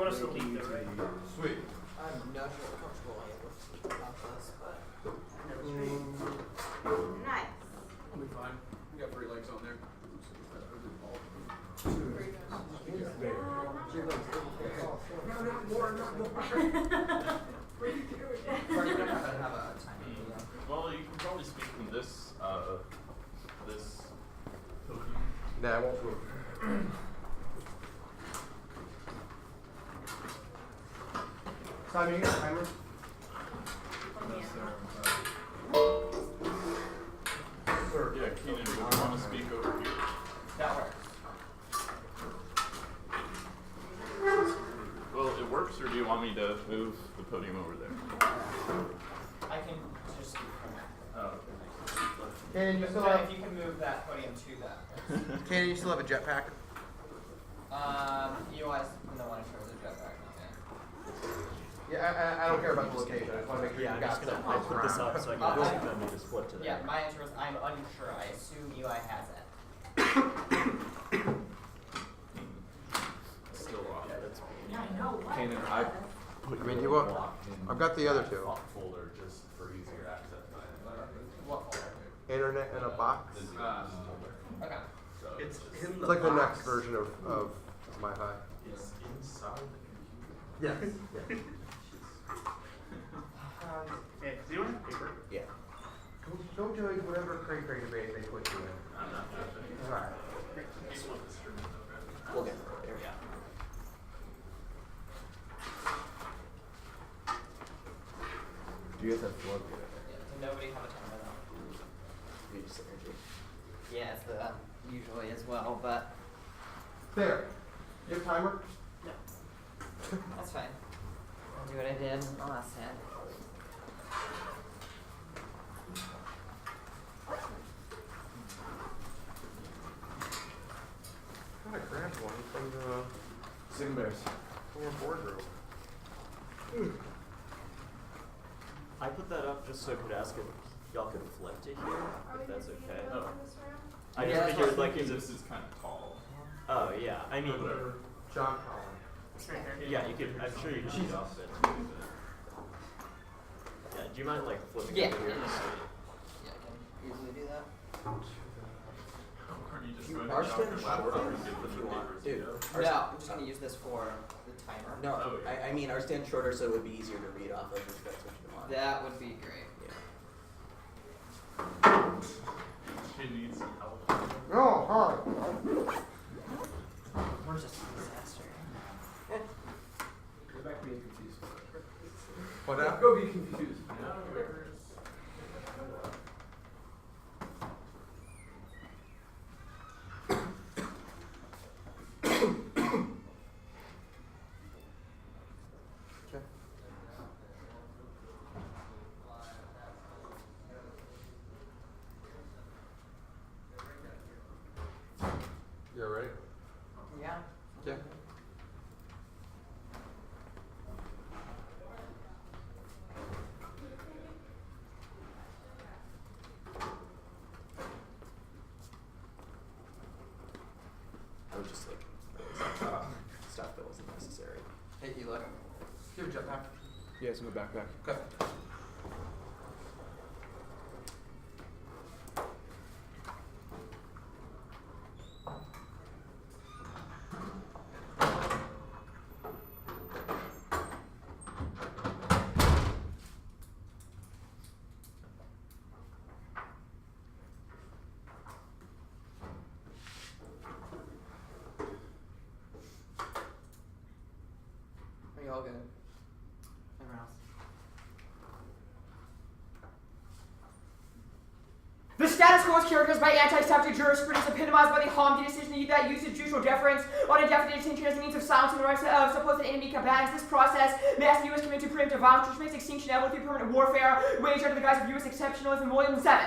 want us to leave there, right? Sweet. I'm not sure how comfortable I am with about this, but Nice. I'll be fine. We got 3 legs on there. No, not more, not more. we're gonna have a timing. Well, you can probably speak from this podium. Nah, I won't move. Simon, you got a timer? Sir, yeah, Keenan, would you want to speak over here? That works. Well, it works, or do you want me to move the podium over there? I can just speak from that. Oh, Cannon, you still But have if you can move that podium to that. Cannon, you still have a jetpack? You always no one shows a jetpack. Yeah, I don't care about the location. I just want to make sure Yeah, you I'm got just gonna some put this up so I can Uh, just me to split to that. Yeah, my answer is I'm unsure. I assume UI has it. still off. Yeah, I know. What? Keenan, I mean, you want? I've got the other two. Folder just for easier access. What folder? Internet in a box. Okay. It's in It's the like the box. next version of MiFi. It's inside the Yes. Hey, do you want paper? Yeah. Don't judge whatever crazy debate they put you in. I'm not judging. All right. Just want this room, okay? We'll get there. Yeah. Do you guys have flood? Does nobody have a timer though? Synergy. Yeah, it's the usually as well, but There. You have a timer? that's fine. I'll do what I did last time. I grabbed one from the Sing Bears. boardroom. I put that up just so I could ask if y'all could flip to here, if that's okay. Oh. I Yeah, just that's figured like Because is this is kind of tall. Oh yeah, I mean Whatever. John Collins. yeah, you could. I'm sure you could cheat off it. Yeah, do you mind like flipping Yeah. over here? Yeah, I can easily do that. Aren't you just You running are off still your short laptop and if give them you the want. papers, Dude. you know? No, I'm just gonna use this for the timer. No, Oh, yeah. I mean ours stand shorter so it would be easier to read off of if that's what you want. That would be great. Yeah. She needs some help. Oh, hi. We're just a disaster. Go back to being confused. What now? Go be confused. You're ready? Yeah. Yeah. I would just like stuff that wasn't necessary. Hey, Eli. Do you have a jetpack? Yeah, it's in my backpack. Okay. Are you all good? Everyone else? The status quo is characterized by anti-subject jurisprudence epitomized by the Hamdi decision that uses judicial deference on indefinite detention as a means of silencing the rights of supposed enemy combatants. This process may ask the U.S. committed to preemptive violence, which makes extinction inevitable through permanent warfare waged under the guise of U.S. exceptionalism. Volume 7.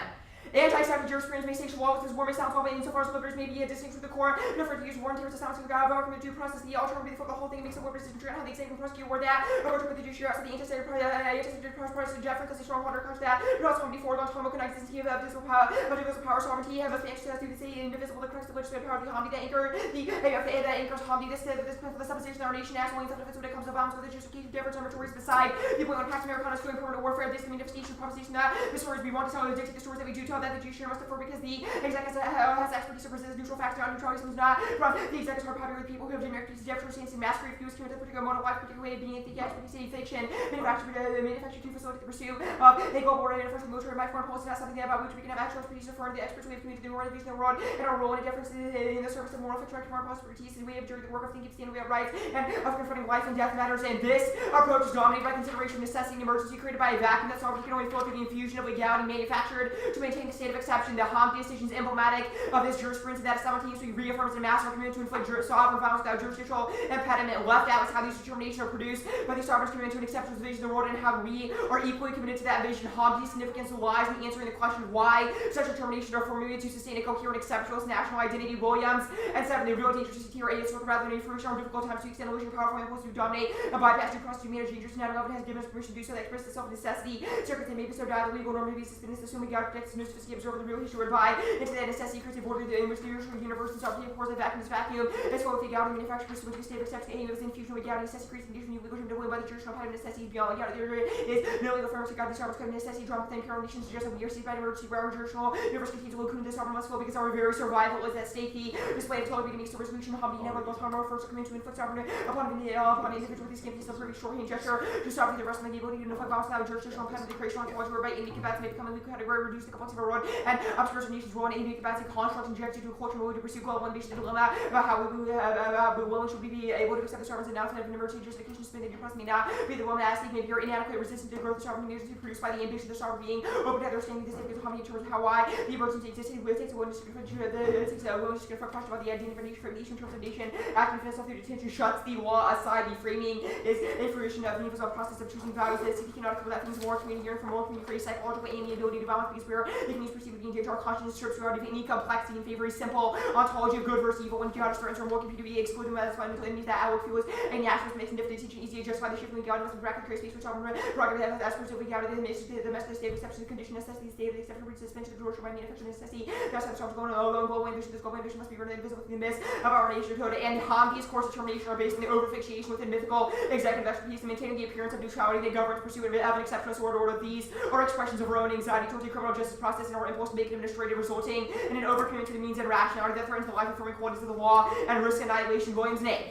Anti-static jurisprudence may sanction law with its warming sound law, insofar as liberties may be a distinction from the core. No further use warrant to sound to the government due process. The alternative for the whole thing makes a word decision to how the executive prosecute word that. Over with the judiciary outside the anti-static process of Jeffrey, because the strong water comes that. But also before long time connects the of divisible power, but divisible power sovereignty, have the access to the city indivisible, the crux of legislative power, the harmony that anchor, the anchors harmony, this the supposition that our nation acts only self-defense when it comes to violence with the justification of different territories beside the point when Pax Americana is doing permanent warfare, this manifestation proposition that the stories we want to tell and dictate the stories that we do tell that the judiciary must defer because the executive has expertise to resist neutral factor on neutrality is not from the executives are popular with people who have generic executive stance and mastery of views to a particular mode of life, particular way of being, the expertise, fiction, manufactured to facilitate the pursuit of a global order and enforcement military by foreign policy, not something about which we can have actual expertise in front of the experts we have committed to the world, the world, and our role and a difference in the service of moral constructive foreign policy expertise, and we have during the work of thinking, standing, we have rights, and of confronting life and death matters, and this approach is dominated by consideration of necessity and emergency created by a vacuum that sovereignty can only flow through the infusion of legality manufactured to maintain the state of exception. The Hamdi decision is emblematic of this jurisprudence, and that simultaneously reaffirms the massive commitment to inflict sovereign violence without jurisdictional impediment. Left out is how these determinations are produced by these sovereigns committed to an exceptional vision of the world, and how we are equally committed to that vision. Hamdi's significance lies in answering the question of why such determinations are formulated to sustain a coherent, exceptionalist national identity. Williams and 7. The real danger to secure a sort rather than a fruition or difficult times to extend illusion of powerful impulse to dominate and bypass due process to manage dangerous. 9/11 has given us permission to do so that expresses itself in necessity. Circuits that may be so die the legal norm may be suspended, assuming God protects the necessity observer the real history whereby into that necessity creates a border in which the universe and sovereignty of course a vacuum is vacuum. As well with legality manufactured pursuant to the state of exception aiming with infusion of legality necessity creates condition new legal term to win by the jurisdictional pattern necessity beyond legality. There is no legal firm to God the sovereign's code necessity drawn within pure nations suggest that we are seized by an emergency where our jurisdictional universe contains a locum the sovereign must flow because our very survival is at stake. The display of total beginning to resolution Hamdi network both harm or first come into inflict sovereignty upon an individual with these scanties of pretty shorthand gesture to sovereignty the rest of the ability to notify violence without jurisdictional impediment to create strong towards whereby enemy combats may become a legal category, reduce the capacity of a road and obscures nations role and enemy combats and constructs injected to a culture where we to pursue global ambition to dilemma about how we should we be able to accept the sovereign's announcement of an emergency justification spending your trust may not be the woman asking maybe you're inadequate resistant to the growth of sovereign nations produced by the ambition of the sovereign being open to understanding the significance of how many terms how why the emergency existed with takes a willingness to confront a question about the identity of a nation for nation in terms of nation acting for itself through detention shuts the law aside. The framing is a fruition of the universal process of choosing values that city cannot without things more community hearing from more community create psychological amiability to balance because we're the communities perceived being danger our conscience strips throughout any complexity in favor of simple ontology of good versus evil when jihadists are entering more computer be excluded by the fundamental enemies that our fuels and nationalists makes different teaching easy to justify the shift in legality must bracket create space for sovereign prerogative that aspects of legality that makes the domestic state of exception condition necessity state of exception reach suspension of Georgia by manufacturing necessity that's how the sovereign going global ambition. This global ambition must be rooted invisible in the midst of our nation code and Hamdi's course determination are based on the overfixation within mythical executive expertise and maintaining the appearance of neutrality that governs pursuit of an exceptional order. These are expressions of our own anxiety towards the criminal justice process and our impulse to make it administrative, resulting in an overcommitment to the means and rationality that threatens the life affirming qualities of the law and risk annihilation. Williams' name.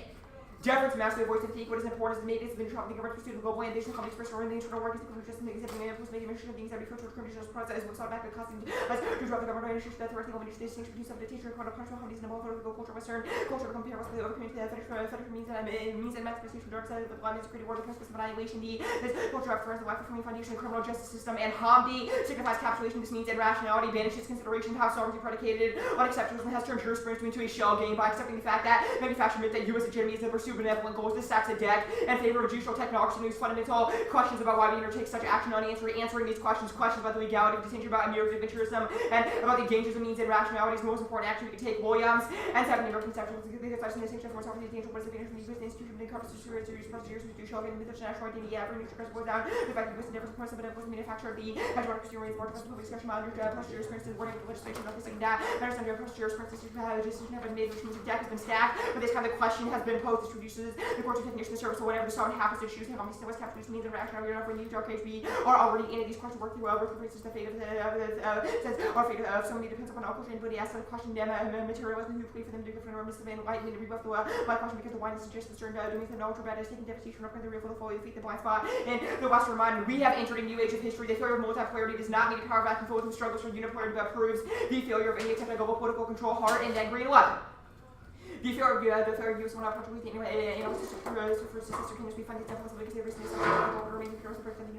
Deference, mastery, voice, and think what is important is the maintenance of the neutrality, the government pursuit of global ambition, common expression, or the internal work is the just and accepting the impulse, making mention of things that refer to a criminal process, which sought back the custom as to drop the government initiative that the right thing of distinction between self-detention and criminal punishment, how these involve political culture, Western culture, become parallel to the overcommitment to the fetish means and emancipation from dark side of the blind, created war, the precipice of annihilation, this culture represents the life affirming foundation of the criminal justice system, and Hamdi signifies capitulation, this means and rationality, banishes consideration of how sovereignty predicated on exceptionalism has turned jurisprudence into a shell game by accepting the fact that manufacturing that U.S. legitimacy is the pursuit of benevolent goals. This stacks a deck in favor of judicial technocracy and these fundamental questions about why we undertake such action unanswered. Answering these questions about the legality of detention, about mere adventurism, and about the dangers of means and rationality is the most important action we can take. Williams and 7. The American conception of the distinction for sovereignty, the danger, what is the danger from the U.S. institution, the encompasses serious procedures with judicial and with national identity, every neutral press goes down. The fact that U.S. difference from but it was the manufacturer of the hegemonic procedure more public discussion about under experiences, warning of legislation, not the second that. Understand your jurisprudence decision have been made, which means the deck has been stacked, but this kind of question has been posed. This reduces the court's technician service, so whenever the sovereign happens to choose him, on the West capitalism means and rationality enough when you dark age we are already in it. These questions work through the fate of says our fate of so many depends upon our culture and ability. Ask the question materialism who plea for them to different or miss the enlightenment and rebuff the my question because the wine suggests the certain doing the ultra bad is taking devastation up in the real for the folly, defeat the blind spot and the Western mind. We have entered a new age of history. The failure of multipolarity does not mean a power vacuum filled with struggles for unipolarity, but proves the failure of any attempt at global political control, hard and then green 11. The fair use when approaching with for sister can just be fun examples of because every single remains pure the person the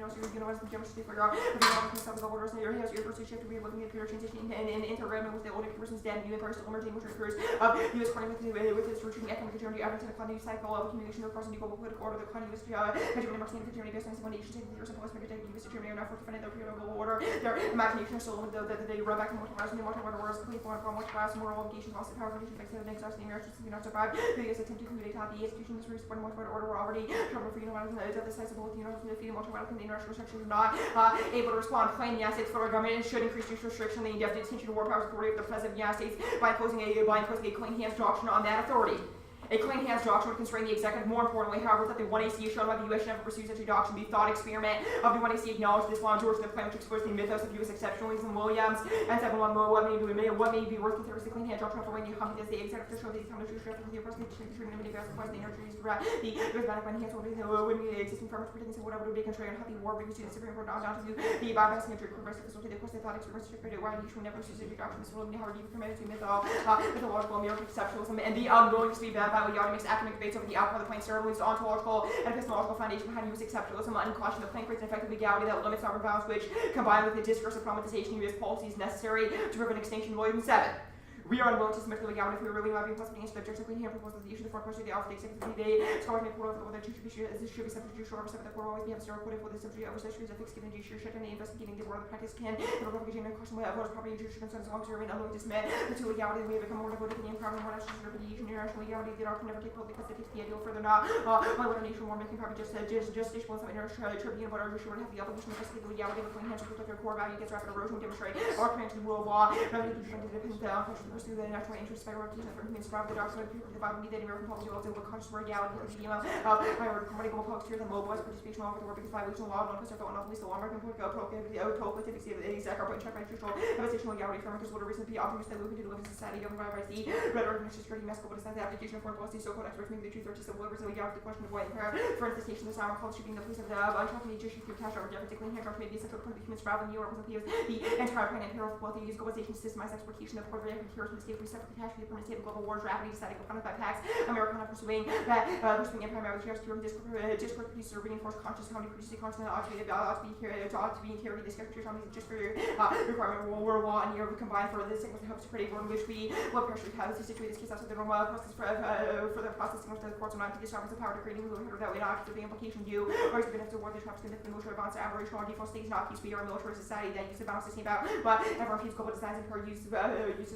geometry for your the orders in your house your first shift to be looking at pure transition and interrelation with the older person's dead new person emerging which occurs US according with his routine economic journey average in a continuous cycle of accumulation of across the global political order the continuous Germany marks the Germany business when nation takes the years of post major US Germany are now for defending their global order their imagination is so limited that they run back and multiply and multiply wars complete form from which class moral obligation lost the power of nation fixed the next the Americans do not survive the US attempt to create the institutions for support multiplied order were already trouble for united that the size of both the united from the field multiplied from the international sections are not able to respond claiming the United States federal government should increase use restriction on the indefinite detention of war powers authority of the president of the United States by imposing a clean hands doctrine on that authority. A clean hands doctrine would constrain the executive. More importantly, however, that the 1AC is shown by the U.S. should never pursue such a doctrine. The thought experiment of the 1AC acknowledged this law George the plan which exposed the mythos of U.S. exceptionalism Williams and said, what may be worth considering the clean hands doctrine for when you come to the executive to show the economic truth of the person treating the U.S. the energies the U.S. back when hands would be existing farmers predicting so whatever would be contrary on how the war would be the Supreme Court down to the bypassing of progressive society. Of course, they thought experiments to create why you should never pursue such a doctrine. This will be how you permitted to mythological American exceptionalism and the unwillingness to be bad by what you makes academic debates over the outcome of the plain ceremonies, ontological and epistemological foundation behind U.S. exceptionalism, and caution the plain creates an effective legality that limits sovereign bounds, which, combined with the discourse of problematization of U.S. policy, is necessary to prevent extinction. William 7. We are unwilling to submit to legality if we really want to be possibly answered objectively here proposals the issue of the foreign question of the offer the executive debate. Scholars may put over whether it should be subject to judicial oversight, but the court will always be absurd for the subject oversight issues ethics given judicial shut and investigating the word of the practice can the propagation and question of what is property and judicial concerns as long as we remain unwilling to submit to legality. We have become more devoted to the improper more national security and international legality. The can never take hold because it takes the ideal further not my what a nation war making probably just justiciable some international tribune but our judicial would have the obligation to investigate the legality of the clean hands to protect their core value against rapid erosion, demonstrate our commitment to the rule of law, not to defend the independent to pursue the national interest federal reputation for human survival the doctrine of people the bottom the American public will over conscious reality of the medical public sphere that mobilized participation all over the world because violation of law and preserve not least the law American political politics the exact or check by judicial positional legality for because what a reason to be optimistic that we can do live in society governed by the rhetoric and security mask what is that the application of foreign policy so called experts maybe the truth or just the words and legality the question of what for instance the sovereign culture being the police of the untracking the issue through cash over Jeffrey clean hand may be essential for the human survival in New York the entire plan and peril of wealthy use globalization systemized exploitation of the corporate heroes from the state free separate cash for the permanent state of global wars rapidly deciding funded by PACs America not pursuing empire marriage shares to discourse produces or reinforce conscious comedy produces constant ought to be interior discussion on these just for requirement of war law and Europe combined for this signals helps to create a world in which we will pressure have to situate this case outside the normal process for the processing of the courts are not to the sovereigns of power to create a legal order that way not to the implication due or to benefit the war the traps the military bonds aberration or default states not peace we are a military society that uses the balance system about but everyone keeps global designs and her uses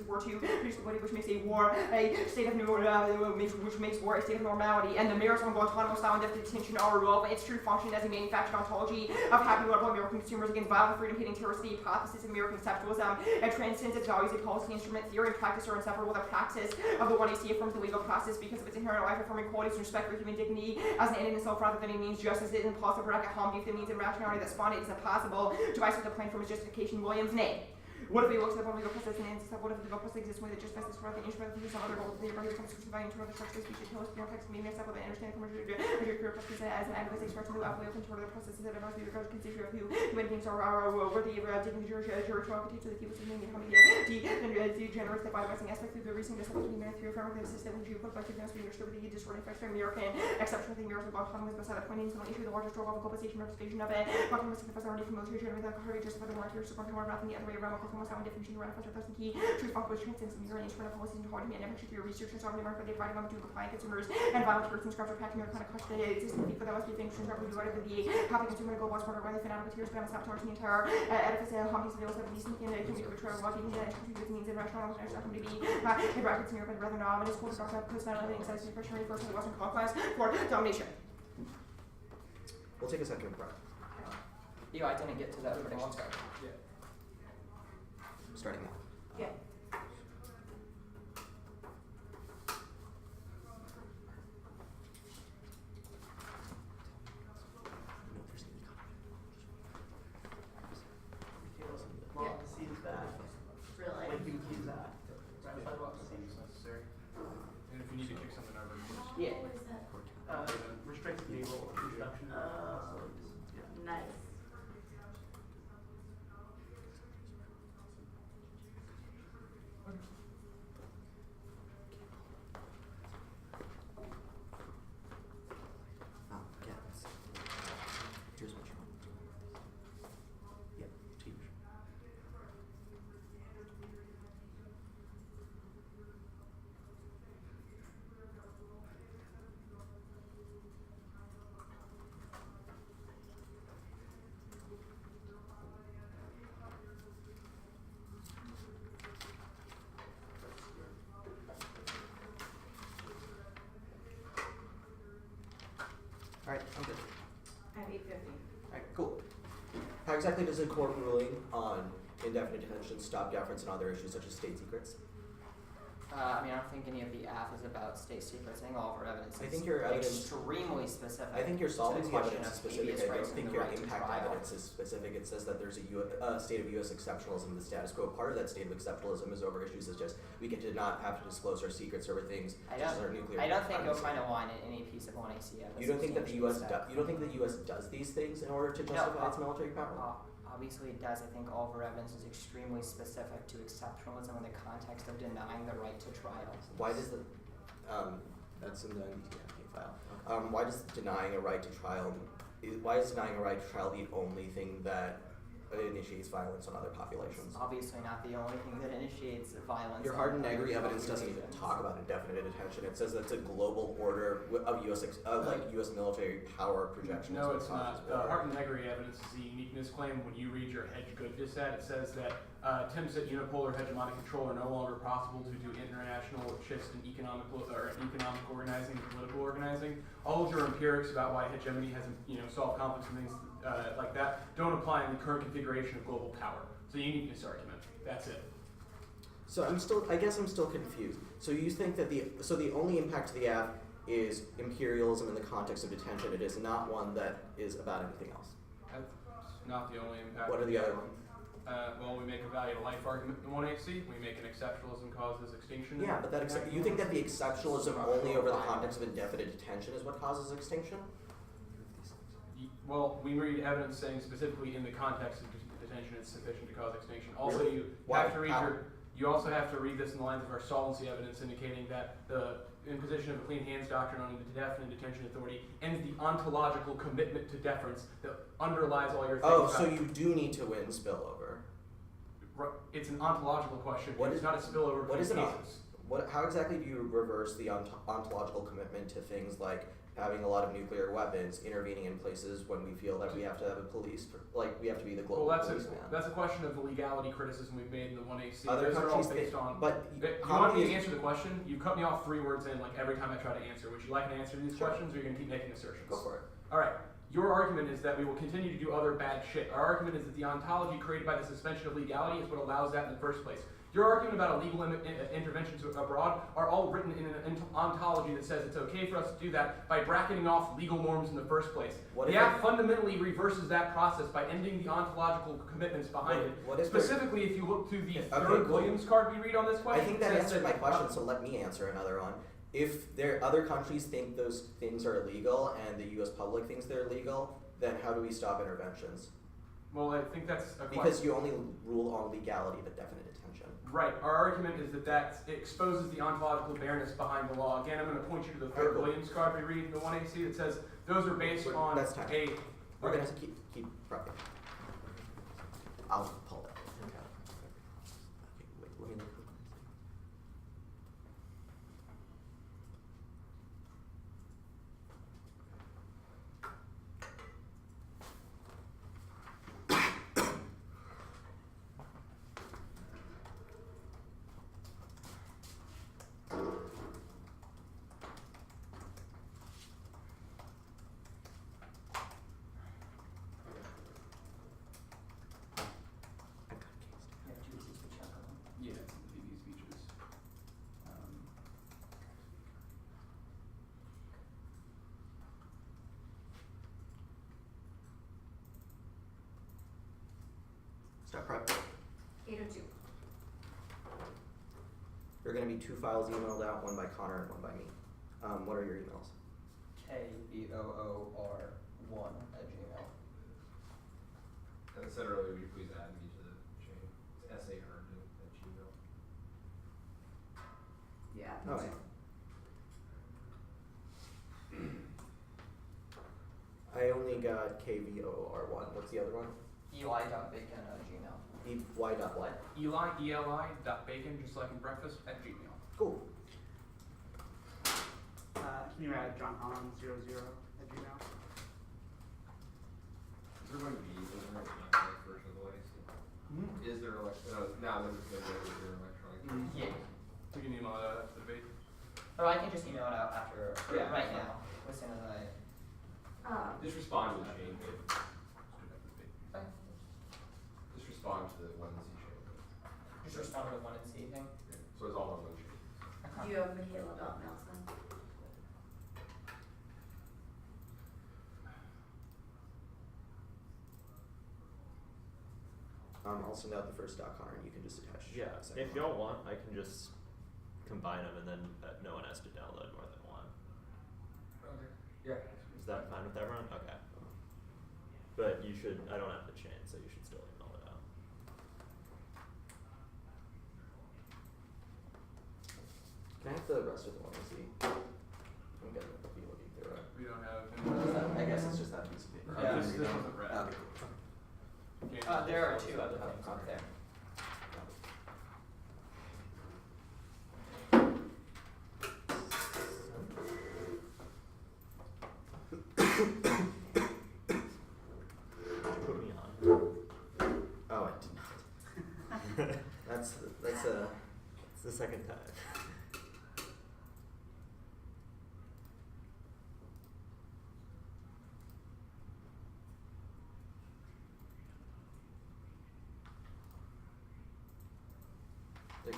war to produce the body which makes a war a state of which makes war a state of normality and the merits of Guantanamo style and detention are irrelevant. Its true function as a manufactured ontology of happy liberal American consumers against violent freedom hating terrorist the hypothesis of American exceptionalism and transcends its values a policy instrument theory and practice are inseparable. The praxis of the 1AC affirms the legal process because of its inherent life affirming qualities and respect for human dignity as an end in itself rather than a means just as it is impossible to bracket harm if the means and rationality that spawned it is impossible to isolate the plan from its justification. Williams' name. What if we look at the legal process and answers what if the legal process exists in a way that just passes for the instrument to some other goal the ability comes to survive into other structures we should tell us text meaning except with the understanding from your career practice as an advocate expression to outweigh into other processes that must be regarded consider of who human beings are worthy of taking the jurisdiction architecture to the people who how many degenerates the bypassing aspect of the reason this to be managed through affirmative system which you put by to be understood with the distorting effects of American exception of the American autonomous beside a pointing to the issue the largest role of globalization representation of it autonomous professor from military without coverage just for the more here supporting more about the other way around almost how definition that's the key truth function which transcends the mirror and internal policies and hard to be and never through research and sovereign America dividing on between compliant consumers and violent persons scripture packed American crush the existing people that must be things that we divided the happy consumer global smarter rather than out of materials but saboteurs the entire edifice of humpies of the also decent and can be betrayal of even the with means and rational and not going to be in brackets in Europe and rather not it's cool to talk about post 9/11 anxiety depression reverse the Western conquest for domination. We'll take a second break. I didn't get to that pretty long time. Starting now. Yeah. Well, the seat is bad. Really? Like you keep that. Right outside the seat is necessary. And if you need to kick something over, you just Yeah. What is that? Restricted table introduction. Nice. Alright, I'm good. I have 850. Alright, cool. How exactly does a court ruling on indefinite detention stop deference and other issues such as state secrets? I mean, I don't think any of the app is about state secrets. I think all of our evidence is I think your evidence- extremely specific. I think your to solvency the question evidence is of specific. habeas I rights don't and think the your right to impact trial. evidence is specific. It says that there's a state of U.S. exceptionalism in the status quo. Part of that state of exceptionalism is over issues such as we get to not have to disclose our secrets over things such as our nuclear. I don't think you'll primacy. find a line in any piece of 1AC evidence. You don't think that the U.S. substantiates You don't think the U.S. does these things in order to justify its military power? Obviously it does. I think all of our evidence is extremely specific to exceptionalism in the context of denying the right to trial. Why does the that's in the NDT file. Why does denying a right to trial? Why is denying a right to trial the only thing that initiates violence on other populations? Obviously not the only thing that initiates violence. Your on hard and other negri evidence doesn't even populations. talk about indefinite detention. It says that's a global order of U.S. U.S. military power projection. No, it's not. The Hart and Negri evidence is the uniqueness claim. When you read your hedge good dissent, it says that attempts at unipolar hegemonic control are no longer possible due to international shifts in economic organizing and political organizing. All of your empirics about why hegemony hasn't solved conflicts and things like that don't apply in the current configuration of global power. It's a uniqueness argument. That's it. So I guess I'm still confused. So you think that the only impact to the app is imperialism in the context of detention. It is not one that is about anything else. That's not the only impact. What are the other ones? Well, we make a value to life argument in 1AC. We make an exceptionalism causes extinction. Yeah, but you think that the exceptionalism only over the context of indefinite detention is what causes extinction? Well, we read evidence saying specifically in the context of detention it's sufficient to cause extinction. Also, Really? you Why? have to read How? you also have to read this in the lines of our solvency evidence indicating that the imposition of a clean hands doctrine on indefinite detention authority ends the ontological commitment to deference that underlies all your things. Oh, so you do need to win spillover. It's an ontological question. What It's is- not a spillover what between is an cases. How exactly do you reverse the ontological commitment to things like having a lot of nuclear weapons, intervening in places when we feel that we have to have a police, we have to be the global Well, policeman? that's a question of the legality criticism we've made in the 1AC. Other Those are all countries based think- on. but You how want me to many- answer the question? You cut me off 3 words in every time I try to answer. Would you like an answer to these Sure. questions, or are you going to keep making assertions? Go for it. All right. Your argument is that we will continue to do other bad shit. Our argument is that the ontology created by the suspension of legality is what allows that in the first place. Your argument about illegal interventions abroad are all written in an ontology that says it's okay for us to do that by bracketing off legal norms in the first place. The act fundamentally reverses that process by ending the ontological commitments behind it. Specifically, if you look to the third Williams card we read on this question, I think that answered my question, so let me answer another one. If other countries think those things are illegal and the U.S. public thinks they're illegal, then how do we stop interventions? Well, I think that's a question. Because you only rule on legality but definite detention. Right. Our argument is that it exposes the ontological bareness behind the law. Again, I'm going to point you to the third Williams card we read in the 1AC that says those are based on That's time. a... We're going to keep prepping. I'll pull it. Okay, wait, let me look. Yeah, it's the BB speeches. Stop prep. 802. There are going to be 2 files emailed out, one by Connor and one by me. What are your emails? KBOOR1@gmail. As I said earlier, would you please add me to the chain? It's saherndon@gmail. Yeah. Oh, yeah. I only got KVOOR1. What's the other one? Eli.bacon@gmail. Y dot what? Eli, eli.bacon, just like in breakfast, @gmail. Cool. Can you add John Holland 00@gmail? Is there going to be an electronic version of the legacy? Is there now that it's going to be there electronic? Yeah. We can email that after the debate. Or I can just email it out after, Yeah. right now, as soon as I... Just respond to the chain. Just respond to the one Z chain. Just respond to the one and see thing. So it's all on one chain. Do you have Michaela.Nelson? I'll send out the first .car and you can just attach. Yeah, the second if one. y'all want, I can just combine them and then no one has to download more than one. Okay. Yeah. Is that fine with everyone? Okay. But you should, I don't have the chain, so you should still email it out. Can I have the rest of the one and see? I'm gonna be looking through it. We don't have. I guess it's just that piece of paper. Yeah. This wasn't read. Okay. There are two other things up there. Put me on. Oh, I did not. That's It's the second time. like,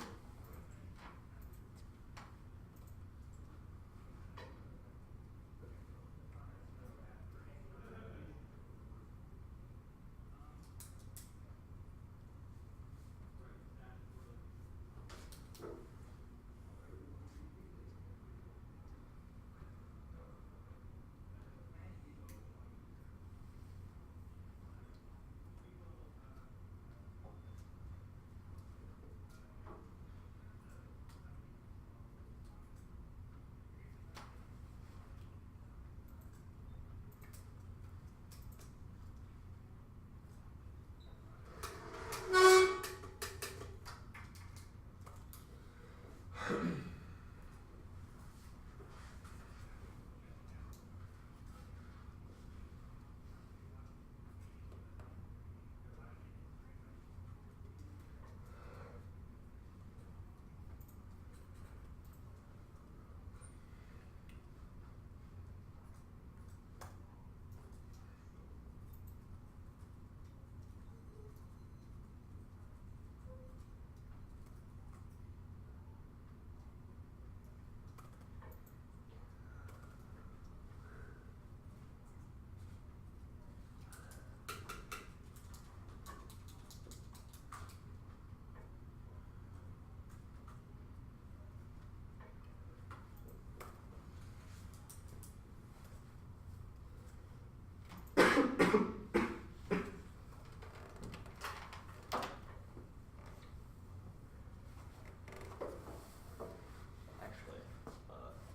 Actually,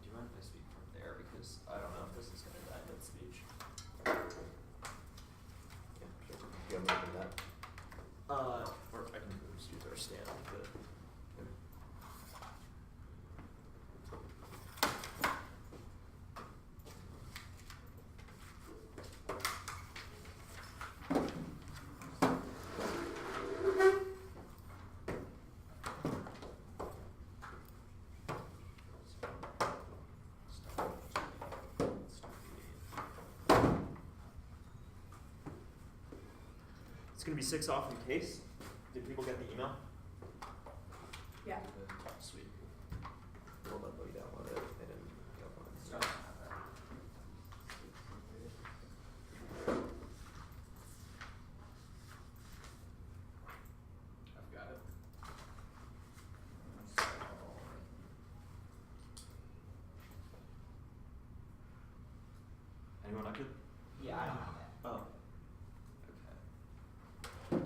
do you mind if I speak from there? Because I don't know if this is going to die mid-speech. yeah, sure. Do you have more than that? Or I can just use our stand, but. It's gonna be 6 off in case. Did people get the email? Yeah. Sweet. Hold up, let me download it. I didn't download it. So, I've got it. Anyone I could? yeah, I don't have that. Oh. Okay.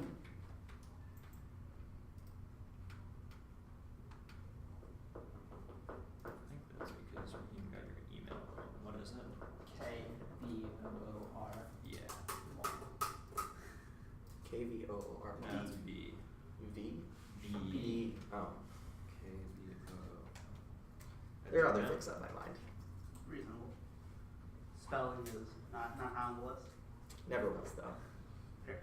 I think that's because you got your email wrong. What is it? KVOOR. Yeah. KVOOR. No, it's B. V? B. B. Oh. KVO. There are other things on my mind. Reasonable. Spelling is not on the list. Never was though. Okay.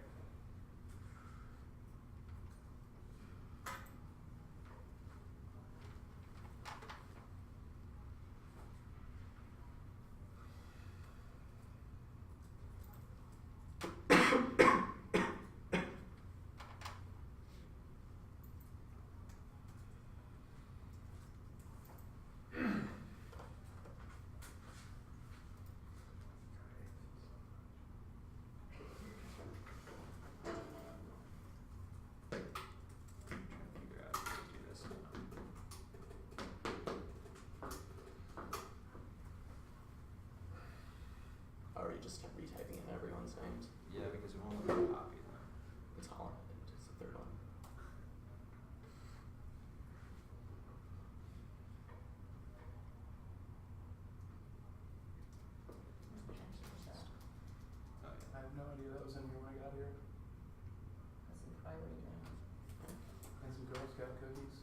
just kept retyping in everyone's names. Yeah, because we won't let them copy them. It's Holland. It's the third one. Oh, yeah. I have no idea that was in here when I got here. That's probably what you're doing. And some Girl Scout cookies.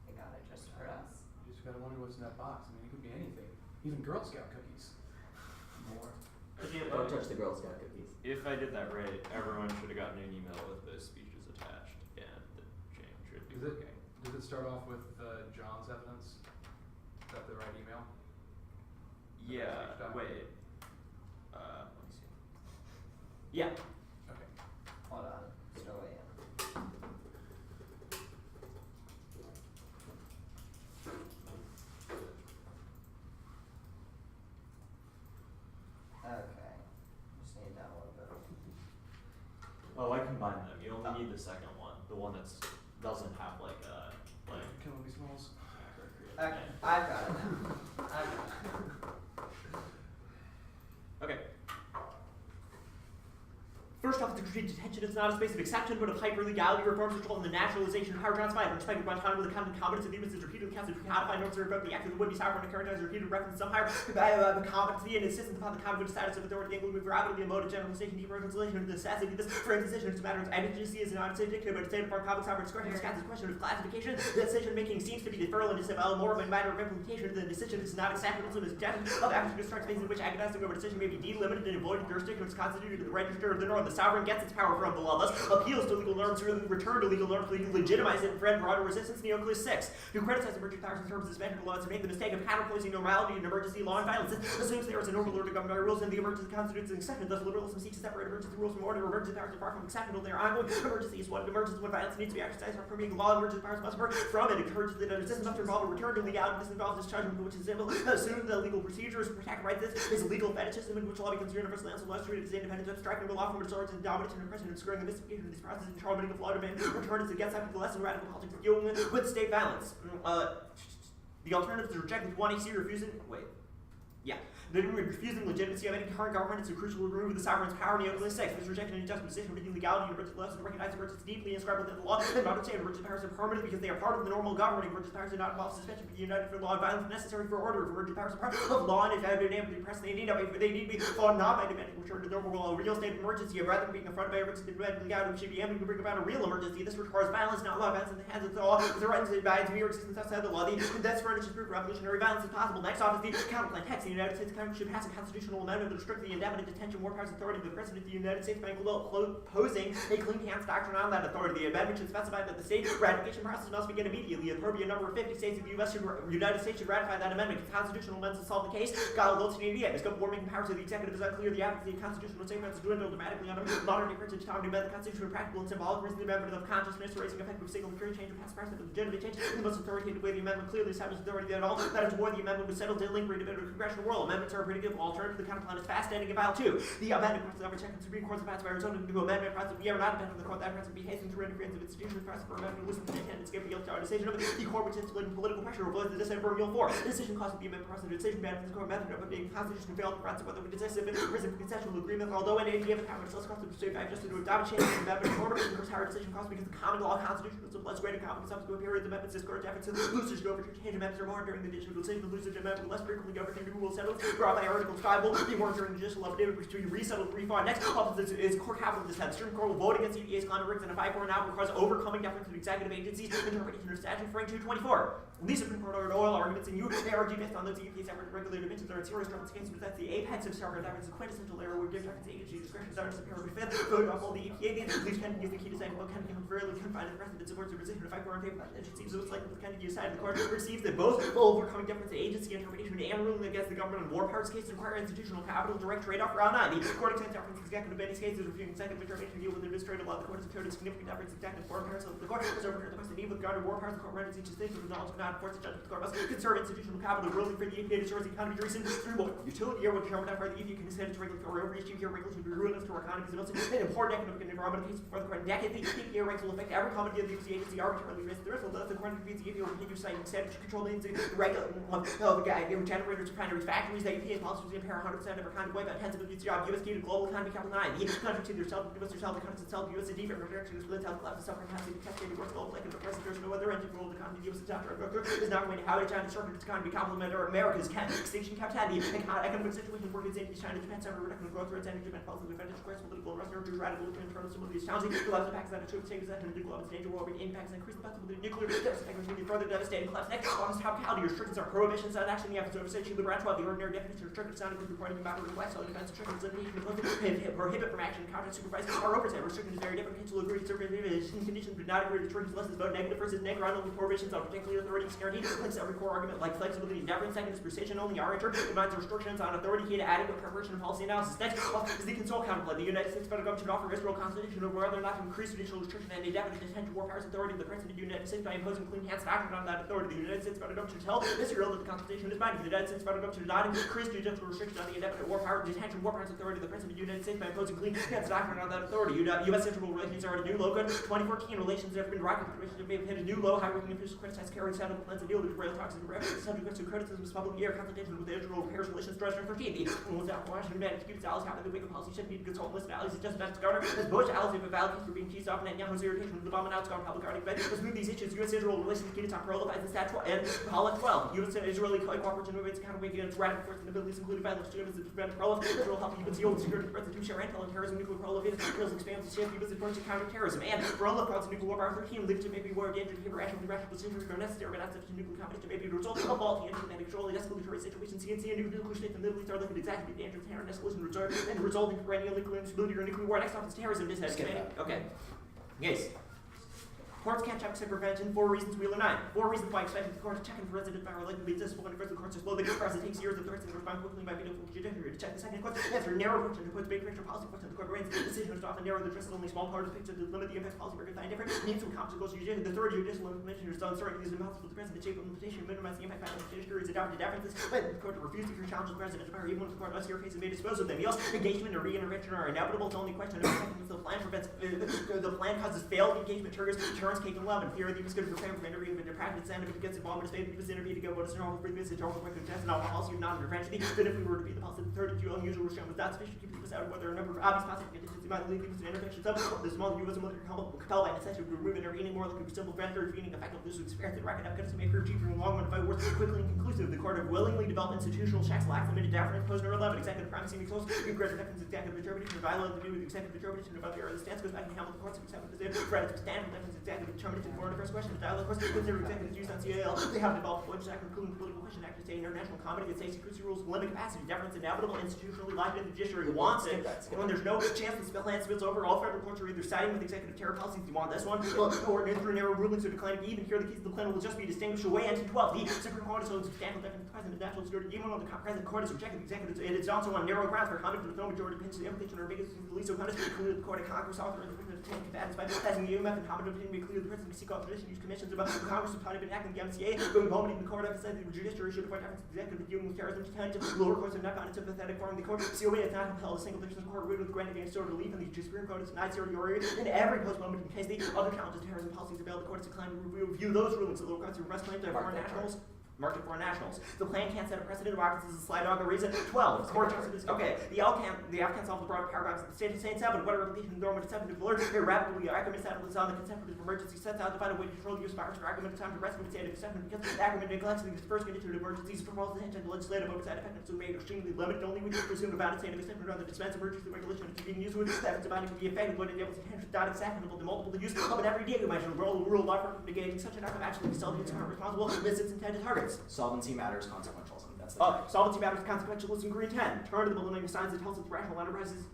They got it just for us. You just gotta wonder what's in that box. I mean, it could be anything. Even Girl Scout cookies. More. Don't touch the Girl Scout cookies. If I did that right, everyone should have gotten an email with those speeches attached, and the change should be Is it- working. Does it start off with John's evidence? Is that the right email? Yeah, Speech doc? wait. Let me see. Yeah. Okay. Hold on. Still waiting. Okay. Just need that a little bit. Oh, I combined them. You only need the second one, the one that's doesn't have like Killing me smalls. Okay, I've got it now. I've got it. Okay. First off, the strategic detention is not a space of exception, but of hyper-legality, reforms control, and the naturalization of power transfer, and respect for autonomy with the common competence of humans is repeatedly counted to codify norms that revoke the act of the would-be sovereign and characterize repeated reference to some higher competency and insistence upon the common good status of authority, including gravity, mode of generalization, deeper translation, and the necessity of this for a decision to matter of agency is not a dictator, but a state of our public sovereign discretion is a question of classification. The decision-making seems to be deferral and disavowal more of a matter of implementation. The decision is not acceptable to the suggestion of actually construct spaces in which agonistic over decision may be delimited and avoided jurisdiction which is constituted to the register of the norm. The sovereign gets its power from the law, thus appeals to legal norms through the return to legal norms to legitimize it and prevent broader resistance. Neoclass 6, who criticize emergent powers in terms of suspension of laws and make the mistake of counterposing normality and emergency law and violence, assumes there is a normal order governed by rules and the emergency constitutes an exception. Thus liberalism seeks to separate emergency rules from order. Emergency powers are far from exception until they are ongoing. Emergency is what violence needs to be exercised from permeating law. Emergency powers must emerge from it. Encourages the resistance must involve a return to legality. This involves discharging which is civil. Assume the legal procedures protect rights. This is a legal fetishism in which law becomes universal and so law is treated as independent, abstracting the law from its origins and domination and oppression and obscuring the mystification of these processes and charming of law demand. Return is against after the lesson radical politics of dealing with state violence. The alternative is to reject the 1AC refusing. Wait. Yeah. The refusing legitimacy of any current government is a crucial remove of the sovereign's power. Neoclass 6. This rejection and justification between legality and emergency laws and recognize emergency deeply inscribed within the law and not understand emergency powers are permanent because they are part of the normal governing. Emergency powers do not involve suspension but united for law and violence necessary for order. If emergency powers are part of law and if have been able to be pressed, they need to be fought not by demanding return to normal law. A real state of emergency, rather than being confronted by emergency demanding legality, should be aiming to bring about a real emergency. This requires violence, not law. Violence in the hands of the law threatens by its mere existence outside the law. That's furnishes proof revolutionary violence is possible. Next off is the counterplan text. The United States Congress should pass a constitutional amendment to restrict the indefinite detention, war powers, authority of the President of the United States by posing a clean hands doctrine on that authority. The amendment should specify that the state ratification process must begin immediately. The appropriate number of 50 states of the United States should ratify that amendment. The constitutional amendments to solve the case. God will to the scope of war-making powers of the executive is unclear. The advocacy of constitutional safeguards is dwindled dramatically under modern difference time to amend the Constitution in practical and symbolic reason. The amendment of consciousness, raising effective signal creating change of past precedent of legitimate change. The most authoritative way the amendment clearly establishes authority at all. That is war the amendment was settled in link with the congressional world. Amendments are a predictable alternative to the counterplan is fast standing in file 2. The amendment process of check the Supreme Court's advance by Arizona to do amendment process. We are not dependent on the court. That process be hastened through interference of institutions. Process for amendment listen to the intent and skip the guilt to our decision of it. The court which insulated political pressure reveals the decision for Rule 4. The decision caused the amendment process. The decision banned the court method of being constitution failed to process whether we desist if it risen consensual agreement. Although an ADA of power is less cost to pursue fact just to adopt a change in the amendment order, the court's higher decision cost because the common law constitution is of less greater competence subsequent periods. Amendments discourage efforts to losers go over to change amendments are more during the digital decision. The loser amendment less frequently go over to rule settled. Brought by articles tribal. The more during the judicial update which to be resettled refund. Next office is court capital defense. Supreme Court will vote against EPA's climate rigs and a 5-4 now requires overcoming deference to the executive agency's interpretation of statute frame 224. These Supreme Court ordered oil arguments in ARG based on those EPA separate regulated dimensions are in serious trouble cases, but that's the apex of separate deference. The quintessential error would give deference agency discretion to superior fifth. Vote on all the EPA. The least can give the key to saying, well, can become fairly confined in precedent supports the position of 5-4 in favor of that agency. So it's like the kind of side of the court receives that both overcoming deference to agency interpretation and ruling against the government on war powers cases require institutional capital direct trade-off round 9. The court extends deference to executive in many cases reviewing second interpretation deal with administrative law. The court has declared significant deference to executive foreign powers. So the court has overturned the question of need with regard to war powers. The court renders each state with knowledge of not not force the judgment of the court must conserve institutional capital ruling for the EPA to source the economy to reason through what utility or what determine how far the EPA can extend its regulatory overreach. EPA regulations will be ruinous to our economies and also an important economic and environmental case before the court. In decades, the EPA regs will affect every commodity of the agency arbitrarily raised the threshold. Thus, the court defeats the EPA will continue citing instead to control the generators of primary factories. The EPA policies will impair 100% of our economy, wipe out tens of millions of jobs. USD to global economy, capital 9. The country to themselves, the countries itself, USD for protection of split health, collapse, suffering, capacity, cascading, worse, global economic presence. There's no other engine for the economy. The US is not going to how to China structure its economy, complement or America's extinction capitality, economic situation, working in China, Japan, several reduction of growth rates, energy, demand, policy, advantage, crisis, political arrest, nurture, radical, internal stability is challenging. The lives of Pakistan, the troops, savings, and nuclear weapons, danger, war, impacts, and increased possibility of nuclear devastation, further devastating collapse. Next, honest topicality, restrictions are prohibitions on action. The efforts of overseeing the branch 12, the ordinary definition of restricted sound includes reporting the matter of request, all defense restrictions, limitation of prohibit from action, counter supervise, or oversight. Restrictions vary different people agree to certain conditions, but not agree to restrictions unless it's vote negative versus negative on only prohibitions on particularly authority guaranteed. Links every core argument like flexibility, deference. Second is precision only. Our inter defines restrictions on authority key to adequate preparation and policy analysis. Next is the console counterplay. The United States federal government should offer Israel constitution over whether or not to increase judicial restriction and indefinite detention war powers authority of the President of the United States by imposing clean hands doctrine on that authority. The United States federal government should tell Israel that the Constitution is binding. The United States federal government should not increase judicial restriction on the indefinite war power detention war powers authority of the President of the United States by imposing clean hands doctrine on that authority. U.S. internal relations are at a new low. Good 2014 relations have been rocketed. Relations have hit a new low. High-ranking officials criticize carrying settlement plans to deal with Israel talks and subject to criticism of public year consultation with Israel repairs relations 2013. Without Washington managed to keep its allies happy, the weaker policy shouldn't need to consult list allies. It's just best to garner as Bush allies have evaluated for being teased off Netanyahu's irritation with the bomb and outscoring public argument. Let's move these issues. U.S.-Israel relations key to top prolifies in Stat 12 and Paula 12. U.S.-Israeli cooperation movements counterweight against radical forces and abilities, including violence to humans and prevent proliferation. Israel help U.S. yield security threats to share intel and terrorism, nuclear proliferation, Israel's expands the shift U.S. approach to counterterrorism, and for all of frauds nuclear war 13, leads to maybe war of danger to rational decisions are necessary, but not such a nuclear competition may be the result of faulty and control and escalatory situations. CNC and nuclear states in the Middle East are looking to exacerbate the danger of terror and escalation and resulting in perennial nuclear instability or nuclear war. Next off is terrorism. Okay. Yes. Courts can't check except prevention. 4 reasons, Wheeler 9. 4 reasons why expecting the court to check in for resident power likely to be disciplined when first the courts are slow. The process takes years of threats and respond quickly by beautiful judiciary to check. The second question answer narrow question to put big picture policy question. The court reigns decision is to often narrow the addresses only small part of the picture to limit the impacts policy work and find different needs to accomplish goals judiciary. The third judicial implementation is done certain these impossible to present the shape of implementation minimize the impact by the judiciary is adopted differences. But the court refused to hear challenges of presidential power even when the court must hear cases and may dispose of them. Yes, engagement or re-intervention are inevitable. The only question of the plan prevents the plan causes failed engagement triggers deterrence cake and love and fear. The is good for family from intervening, but the practice and if it gets involved in a state, if it's intervened to go what is normal for this, it's normal for test and all policy of non-intervention. Then if we were to be the policy of the third, due unusual restraint was not sufficient to keep us out of whether a number of obvious possible conditions might lead to an intervention. Some the small U.S. military compelled by necessity to remove intervening more like a simple threat or intervening effective this experience that record evidence may prove cheaper in the long run if I work quickly and conclusive. The court have willingly developed institutional checks, lacks limited deference, post number 11, executive primacy makes close, greater deference, executive interpretation, and violate the view with executive interpretation about the early stance goes back to Hamilton courts of executive relative standard deference, executive determination for the first question, the dialogue course, consider executive use on CAL. They have developed a legislative including political question actors, state international comedy, and state secrecy rules, limit capacity, deference, inevitable, institutionally locked in the judiciary wants it. And when there's no chance the plan spills over, all federal courts are either siding with executive terror policies. Do you want this one? Or through narrow rulings or declining to even here the keys of the plan will just be distinguished away. NT12, the Supreme Court is holding substantial deference to the President of national security. Even when the present court is rejecting the executive, it is also on narrow grounds for comment with no majority opinion. The implication or biggest the least so punished included the court of Congress authorized the President to obtain combatants by passing the UMF and common opinion be clear the President can seek authorization use commissions about the Congress of been acting the MCA, going home and the court emphasized the judiciary should avoid deference to the executive dealing with terrorism to tend to lower courts have not found it sympathetic for the court. COA has not compelled a single decision of the court ruled with granted against total relief and the Supreme Court has denied certiorari in every post-moment in case the other challenges terrorism policies available. The court has declined to review those rulings. The lower courts have arrest claims to foreign nationals. Marked foreign nationals. The plan can't set a precedent of offenses as a slide dog or reason. 12. The court okay. The Afghan solved the broader paragraphs of the state of Saint 7. What a repetition of the normative 7 to alert. Very rapidly, argument settles on the consent of emergency sets out to find a way to control the use of virus for argument of time to rescue the state of exception because the argument neglects the first condition of emergencies proposed attention to legislative oversight effectiveness were made extremely limited. Only we presume about a state of exception rather dispense emergency regulation to being used with efforts about it to be effective when it enables attention not acceptable to multiple use of an everyday dimension rule law for negating such an act of actually self-use are responsible to miss its intended targets. Solvency matters consequentialism. That's the solvency matters consequentialism. Green 10. Turn to the millennium science that tells us rational enterprises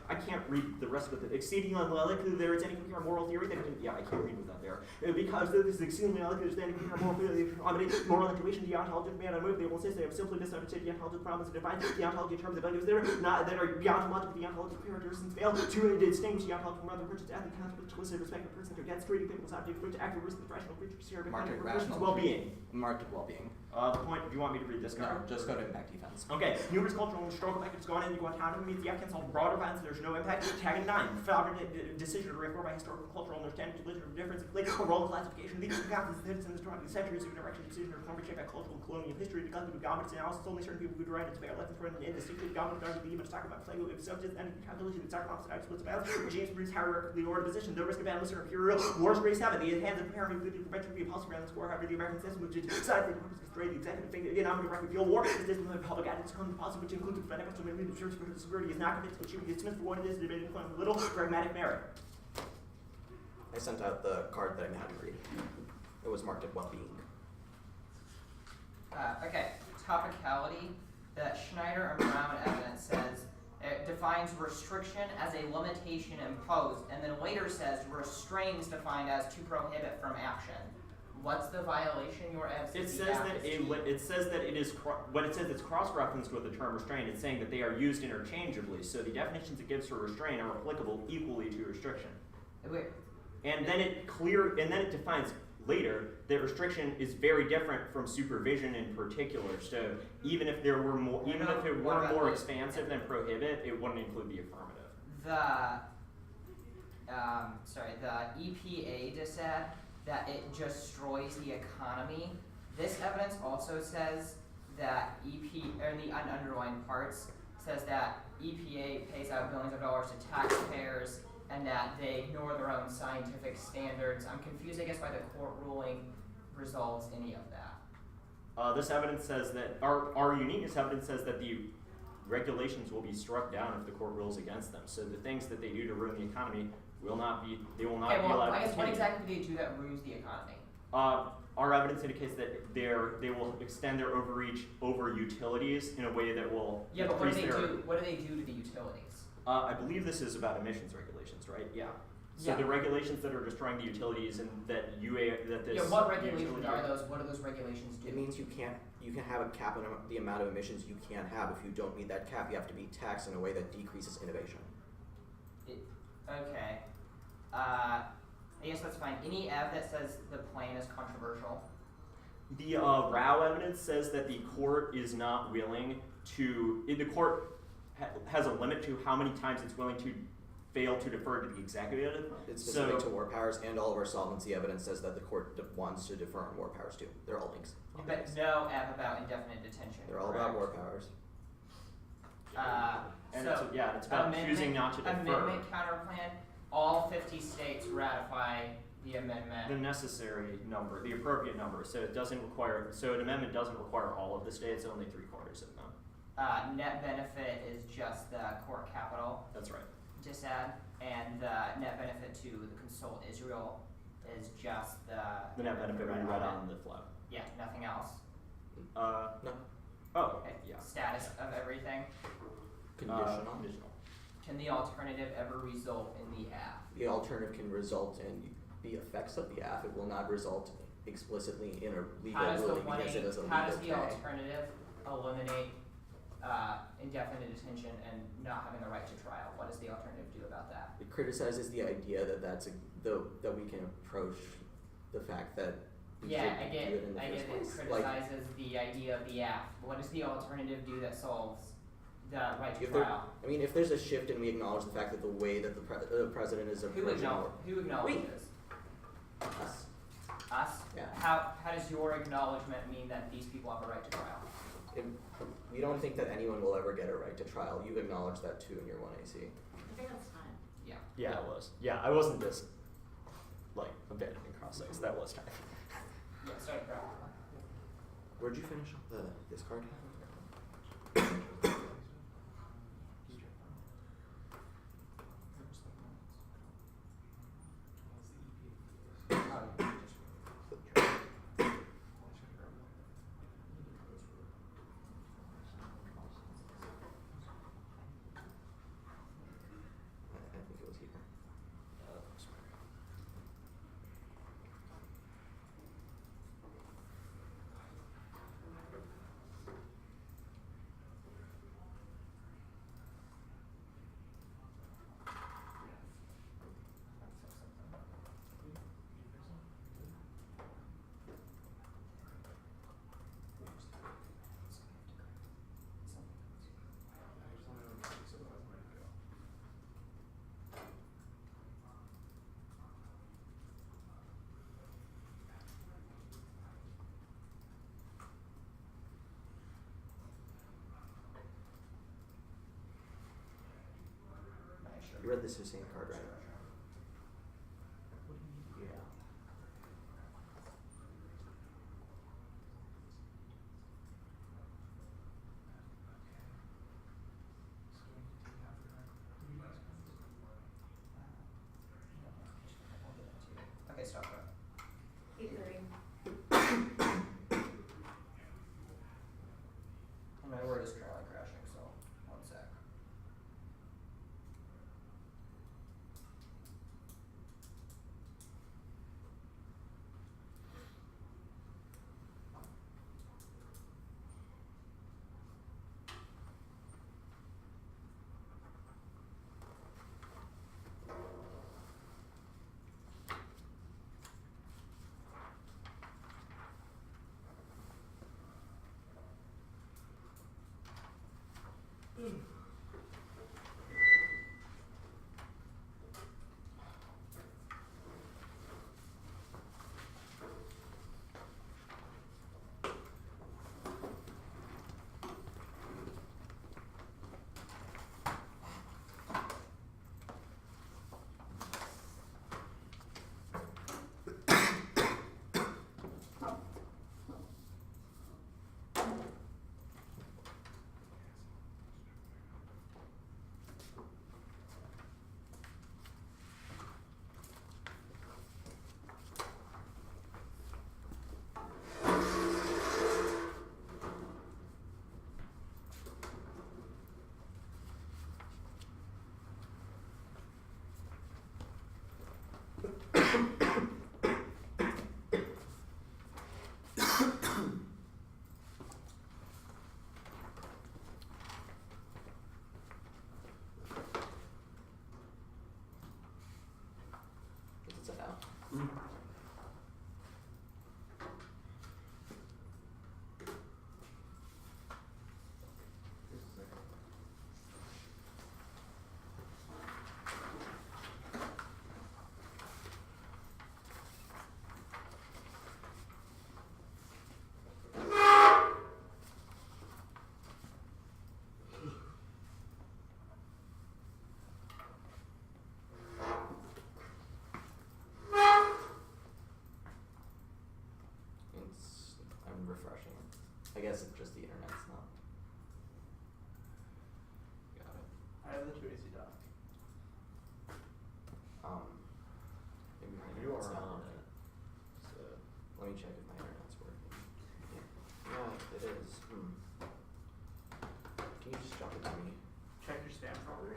I can't read the rest of it. Exceedingly unlikely there is any coherent moral theory that I can't read without there. Because this is exceedingly unlikely there's any coherent moral theory that accommodate moral intuition, the ontology of man on move. They will say they have simply misunderstood the ontology of problems and define the ontology in terms of values that are beyond logic. The ontology of characteristics fail to distinguish the ontology from other persons, ethic, concept, explicit respect of persons against treating people's objects to active risk of rational creatures here Market person's rational well-being. Market well-being. The point. Do you want me to read this card? No, just go to impact defense. Okay, numerous cultural and historical factors go on in Guantanamo means the Afghans solve broader violence, there's no impact. Tag 9, sovereign decision to reform by historical, cultural understanding, religion, difference, and place, a role of classification. These concepts citizens throughout the centuries of direction, decision to reform shaped by cultural and colonial history, because of government's analysis, only certain people who derive its fair lessons from the indistinctive government are the even talk about playing with subjects and calculation of sacrifice and explicit violence. Regimes produce hierarchically ordered position. The risk of endless or imperial wars race habit. The hands of apparently good prevention of the impulsive around this war, however, the American system, which is decided for the purpose of destroying the executive figure, the economic record field war, is this the public guidance comes policy, which includes the beneficial means of security, is not convinced, but should be dismissed for what it is, debating point with little pragmatic merit. I sent out the card that I had to read. It was marked at well-being. Okay, topicality. The Schneider and Brown evidence says it defines restriction as a limitation imposed, and then later says restraint is defined as to prohibit from action. What's the violation your FCC It says that it is when it says it's cross-referenced with the term restraint. It's saying that they are used interchangeably. So the definitions it gives for restraint are applicable equally to restriction. Wait. And then it defines later that restriction is very different from supervision in particular. So even if there were more, even if it were more expansive than prohibit, it wouldn't include the affirmative. The EPA just said that it destroys the economy. This evidence also says that the underlying parts says that EPA pays out billions of dollars to taxpayers and that they ignore their own scientific standards. I'm confused, I guess, why the court ruling resolves any of that. This evidence says that our uniqueness evidence says that the regulations will be struck down if the court rules against them. So the things that they do to ruin the economy will not be allowed I guess to what continue. exactly do they do that ruins the economy? Our evidence indicates that they will extend their overreach over utilities in a way that will But what increase do they their. do? What do they do to the utilities? I believe this is about emissions regulations, right? Yeah. So Yeah. the regulations that are destroying the utilities and that this. What regulations utility- are those? What do those regulations do? It means you can have a cap on the amount of emissions you can have. If you don't meet that cap, you have to be taxed in a way that decreases innovation. Okay. I guess that's fine. Any ev that says the plan is controversial? The Rao evidence says that the court is not willing to. The court has a limit to how many times it's willing to fail to defer to the executive. It's specific to war powers, and all of our solvency evidence says that the court wants to defer on war powers too. They're all links. But no ev about indefinite detention. They're all about war powers. It's about choosing not to defer. Amendment counterplan. All 50 states ratify the amendment. The necessary number, the appropriate number. So it doesn't require. So an amendment doesn't require all of the states. Only 3/4 of them. Net benefit is just the court capital. That's right. Just add, and the net benefit to the consult Israel is just the The net benefit we read on the flow. Yeah, nothing else. No. Oh, Okay. yeah. Status of everything. Conditional. Conditional. Can the alternative ever result in the app? The alternative can result in the effects of the AF. It will not result explicitly in a legal How does the ruling because it is a legal how does the pay. alternative eliminate indefinite detention and not having the right to trial? What does the alternative do about that? It criticizes the idea that that we can approach the fact that we Yeah, should I do get it in the it first place. Like, criticizes the idea of the app. What does the alternative do that solves the right to if there- trial? I mean, if there's a shift and we acknowledge the fact that the way that the president is approaching Who acknowledges? us, Us? Yeah. How does your acknowledgement mean that these people have a right to trial? we don't think that anyone will ever get a right to trial. You've acknowledged that too in your 1AC. I think that's fine. Yeah. Yeah, it was. Yeah, I wasn't this abandoning cross-sex. That was time. Yeah, sorry, bro. Where'd you finish up this card? You read this Hussein card, right? Yeah. Okay, stop it. 8:30. And my word is currently crashing, so 1 sec. What's it set out? I'm refreshing it. I guess it's just the internet's not. Got it. I have the 2AC doc. Maybe my You internet's are not on working. it. So, Let me check if my internet's working. Yeah, it is. Can you just jump it to me? Check your spam folder.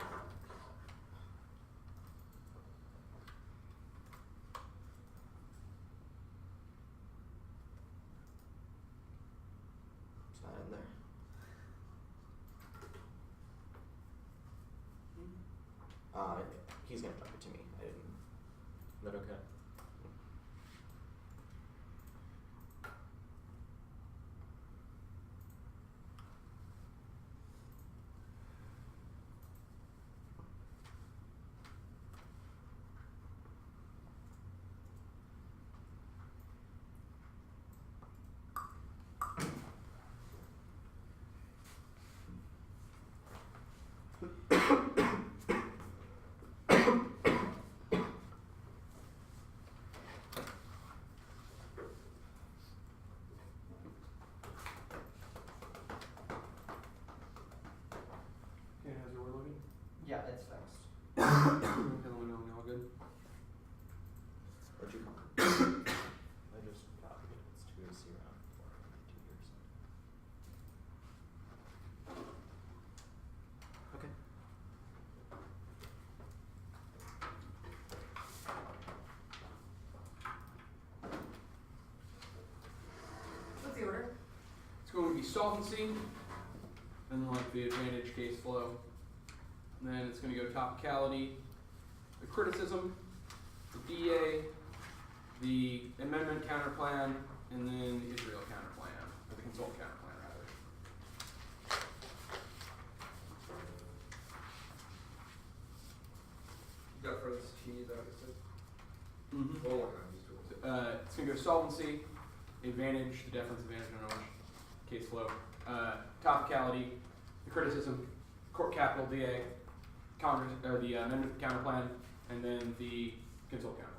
It's not in there. He's gonna jump it to me. I didn't. is that okay? Okay, how's your word looking? Yeah, it's fixed. Okay, let me know when you're all good. Where'd you come? I just copied it. It's 2AC round 4 2 years. Okay. What's the order? It's going to be solvency, and then like the advantage case flow. And then it's going to go topicality, the criticism, the DA, the amendment counter plan, and then the Israel counter plan, or the consult counter plan rather. You got for this T, is that what it says? Mm-hmm. One more time, just do it. It's going to go solvency, advantage, the deference advantage, I don't know which case flow, topicality, the criticism, court capital DA, the amendment counter plan, and then the consult counter plan.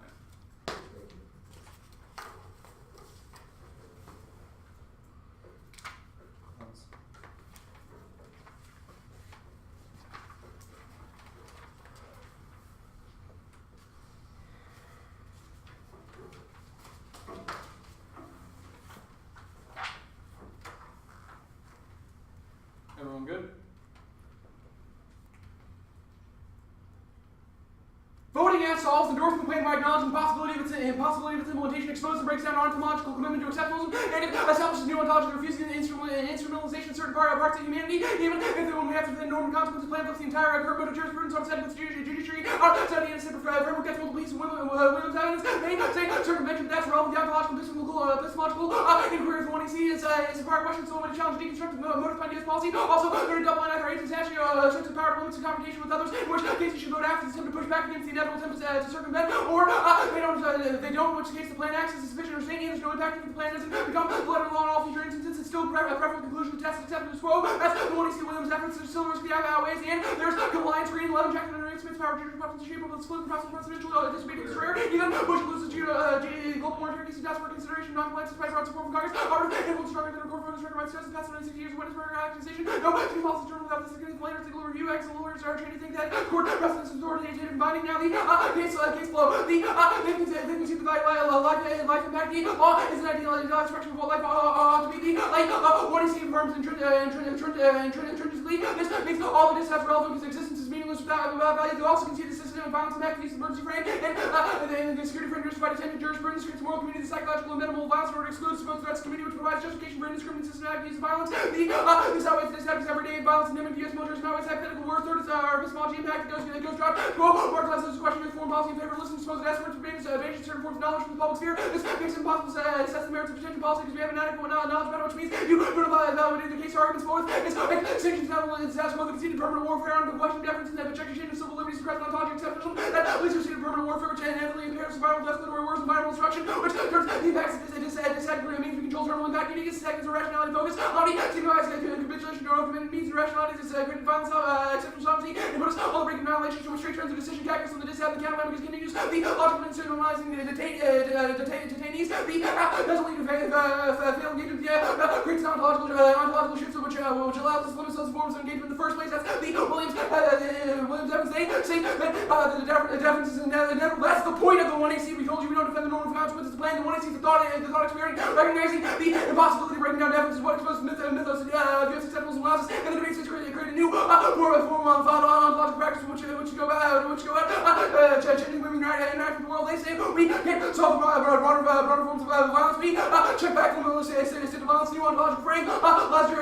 Everyone good? Voting yes solves the endorsement plan by acknowledging the possibility of its implementation, exposes and breaks down ontological commitment to exceptionalism, and it establishes new ontology refusing instrumentalization of certain parts of humanity, even if they won't have to the normal consequences plan flips the entire current mode of jurisprudence on set with judiciary, on set the innocent framework gets multiple pieces of women's evidence, may say circumvention that's relevant, the ontological epistemological inquiry of the one he sees is a prior question, so when it challenges deconstructive motive behind his policy, also learning double line after agents actually shirks the power of limits in confrontation with others, in which case you should vote after the attempt to push back against the inevitable attempts to circumvent, or they don't, in which case the plan acts as sufficient or staining, there's no impact if the plan doesn't become the letter of law in all future instances, it's still a preferable conclusion to test acceptance quo, as the one he Williams' efforts to still risk the outweighs the end, there's compliance green, 11 check under Smith's power, judicial preference, shape of the split, process presidential, disobedience is rare, even Bush loses global monetary cases, that's for consideration, non-compliance despite broad support from Congress, however, influence stronger than a court for this record rights test, the past 96 years of witness murder accusation, no, two policy journal without this against later, legal review, excellent lawyers are trained to think that court precedence is authoritative and binding, now the case flow, they can see the life impact, the law is an ideal expression of what life ought to be, what is he affirms intrinsically, this makes all of this has relevant because existence is meaningless without value, they also concede the system and violence impact, use the emergency frame, and the security frame justified attention, jurisprudence, creates moral community, the psychological and minimal violence in order to exclude supposed threats community, which provides justification for indiscriminate systematic use of violence, this outweighs the established everyday violence and endemic U.S. military, outweighs hypothetical war, third is our epistemology impact, it goes drop, marginalize those questions of foreign policy in favor of listening to supposed estimates for advantage certain forms of knowledge from the public sphere, this makes it impossible to assess the merits of potential policy because we have inadequate knowledge about it, which means you don't evaluate the case arguments forth, it's sanctions status quo, the conceded permanent warfare on the question of deference and objective of civil liberties, suppressed ontology, exceptionalism, that leads to conceded permanent warfare, which inevitably impairs survival, declaratory wars, environmental destruction, which turns the impacts of this means we control terminal impact, unique seconds of rationality focus, omni, signifies capitulation, no committed means irrationality, is created violence, exceptional sovereignty, and put us all the breaking annihilation to a straight terms of decision calculus on the dissent, the counterline because continues the logical institutionalizing the detainees, the doesn't lead to failed engagement, creates ontological shifts which allows us limits those forms of engagement in the first place. That's the Williams evidence. They say that the deference is inevitable. That's the point of the 1AC. We told you we don't defend the normal consequences of the plan. The 1AC is the thought experience, recognizing the impossibility of breaking down deference is what exposes mythos of U.S. acceptance and allows us, and the debate space create a new form of ontological practice which go out, changing women interact with the world. They say we can't solve broader forms of violence. We check back from the state of violence, new ontological frame, last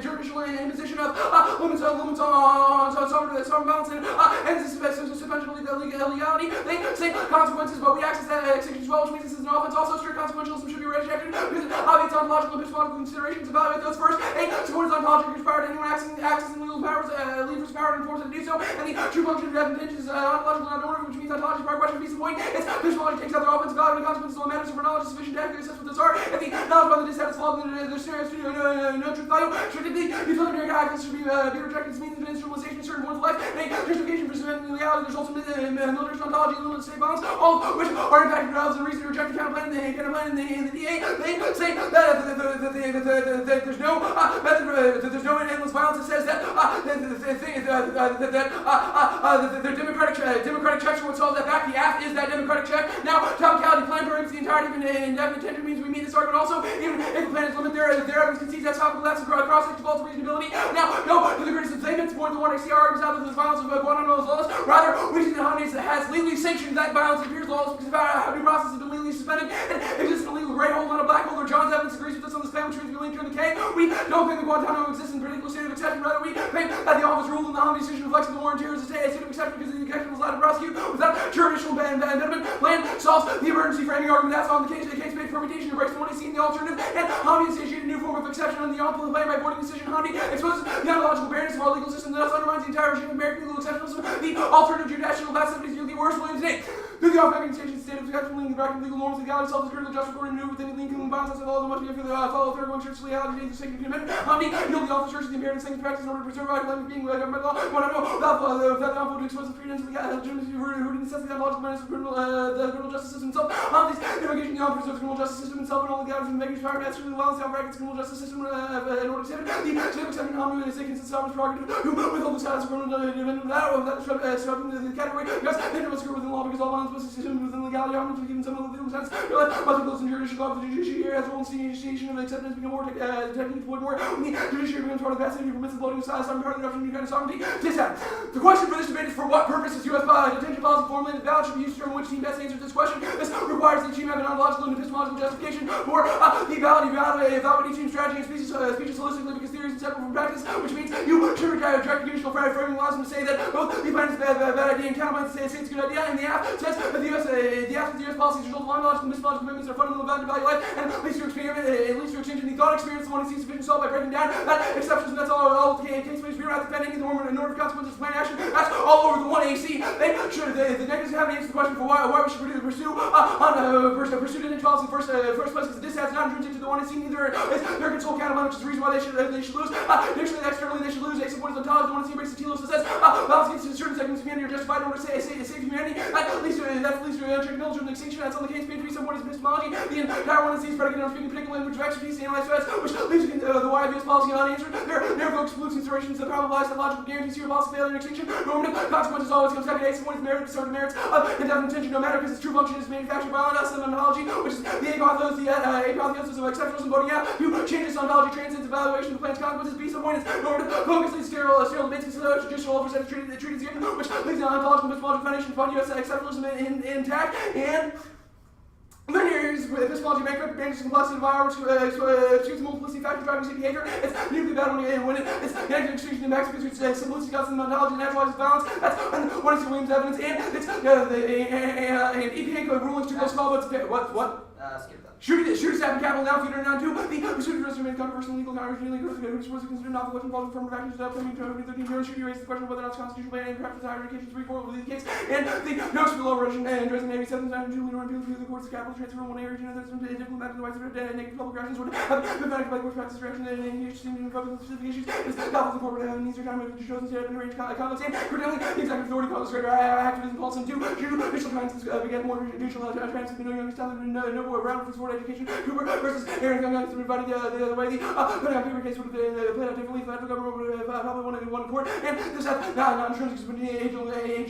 judicial imposition of limits on sovereign balance and suspension of illegality. They say consequences, but we access that extinction as well, which means this is an offense. Also, strict consequentialism should be rejected because it obviates ontological and epistemological considerations. Evaluate those first. Supports ontological power to anyone accessing legal powers, leave his power and enforce it to do so. And the true function of intention is ontological and normative, which means ontology power question piece of point. It's epistemology takes out their offense, value, and consequences all matters for knowledge sufficient to accurately assess what those are. If the knowledge about the dissent is flawed, then there's no truth value. Strictly, the preliminary guidance should be rejected. This means the instrumentalization of certain forms of life. Any justification for preventing legality, there's ultimate military ontology, limited state violence, all of which are impacted rather than reason to reject the counterplan in the DA. They say that there's no method, there's no endless violence. It says that the democratic checks are what solves that back. The aft is that democratic check. Now, topicality plan prohibits the entirety of indefinite tension means we meet this argument also. Even if the planets limit their evidence concedes that topical that's cross default to reasonability. Now, no, to the greatest of statements, more than one XCR argues out that the violence of Guantanamo is lawless. Rather, we see that Honey's has legally sanctioned that violence appears lawless because of how due process has been legally suspended and exists in a legal gray hole, not a black hole. Or John's evidence agrees with us on this plan, which means we link to the K. We don't think that Guantanamo exists in a particular state of exception. Rather, we think that the office ruled in the Honey decision reflects the war and terrors as a state of exception because the exception was allowed to prosecute without jurisdictional amendment. Plan solves the emergency framing argument. That's on the case-based permutation. It breaks the 1AC in the alternative. And Honey has initiated a new form of exception on the on-plan plan by avoiding decision. Honey exposes the ontological barriers of our legal system that thus undermines the entire regime of American legal exceptionalism. The alternative judicial passivity is the worst Williams name. Through the off-banking state of actually legal norms, legality, self-security, just recorded new within legal violence, and laws must be follow through going church legality, the sacred amendment. Omni, yield the office church the imperative things to practice in order to preserve right life being governed by law. One I know, without the unfold to expose the freedom to the legitimacy rooted in necessity, logical manners of the criminal justice system itself. Omni's invocation the preserves the criminal justice system itself and all legalities and making power master the violence, the criminal justice system in order to save it. The state of exception omni is taken since sovereign's prerogative, who withhold the status of criminal defendant without disrupting the category. Because they must occur within law because all violence must be system within legality, omni given some of the legal sense. Must be close in judicial law for the judiciary as well as the initiation of acceptance become more technically deployed more. The judiciary becomes part of the capacity to permit the bloating of size, some part of the eruption of new kind of sovereignty. The question for this debate is for what purpose is U.S. detention policy formulated? Ballot should be used to determine which team best answers this question. This requires the team have an ontological and epistemological justification for the evaluate each team's strategy and speeches holistically because theory is inseparable from practice, which means you should direct judicial framing allows them to say that both the plan is a bad idea and counterpoint to say it's a good idea, and the app says that the U.S. policies result of ontological and epistemological commitments are fundamental value to value life and leads to exchange in the thought experience the one who sees sufficient solved by breaking down that exceptions, and that's all it takes place. We don't have to defend any of the norm in order of consequences of plan action. That's all over the 1AC. The negatives haven't answered the question for why we should pursue detention policy in the first place because the dissent's not intrinsic to the 1AC, neither is their control counterpoint, which is the reason why they should lose. Initially, externally, they should lose. Except when it's ontology, the 1AC breaks the telos that says violence against certain segments of humanity are justified in order to save humanity. That leads to unchecked military extinction. That's on the case page 3, some point is epistemology. The entire 1AC is predicated on speaking particular language of expertise and analyzed threats, which leaves the why of U.S. policy unanswered. There never excludes considerations that probabilize that logical guarantees your policy failure and extinction. Normative consequences always come second. One is merit, sort of merits of indefinite intention, no matter because its true function is manufactured by us and ontology, which is the apotheosis of exceptionalism voting out. You change this ontology, transcends evaluation of the plan's consequences. B some point is normative, focus leads sterile debates, because judicial oversight of treaties given, which leads to ontological and epistemological foundation for U.S. exceptionalism intact, and linear is epistemology bankrupt, manages complexity of our excludes multiplicity factors driving state behavior. It's nuclear battle when it's negative extinction in max because it's simplicity cuts in the ontology and naturalizes balance. That's one is Williams evidence, and it's and EPA code rulings too close to call, but what? Skip that. Shoot staff and capital now, feeder down to the pursuit of resume and controversial legal controversy, which was considered not the question involving affirmative actions of upcoming 2013 years. Should you raise the question of whether or not it's constitutional ban and practice higher education 3-4 will be the case, and the notice for low erosion and addressing Navy 7 and Julie Norton appeal to the courts of capital transfer from one area to another, some different matters of negative public reactions would have been backed by court practice reaction and engaged in public specific issues. It's doubtful the corporate needs your time to show instead of an arranged conduct, and curtailing the executive authority causes greater activism, pulse, and judicial crimes beget more judicial transparency, no younger style, no more round for sport education. Cooper versus Aaron Young has been invited the other way. The putting out paper case would have played out differently. The federal government would have probably won in court. And this had not intrinsic to the age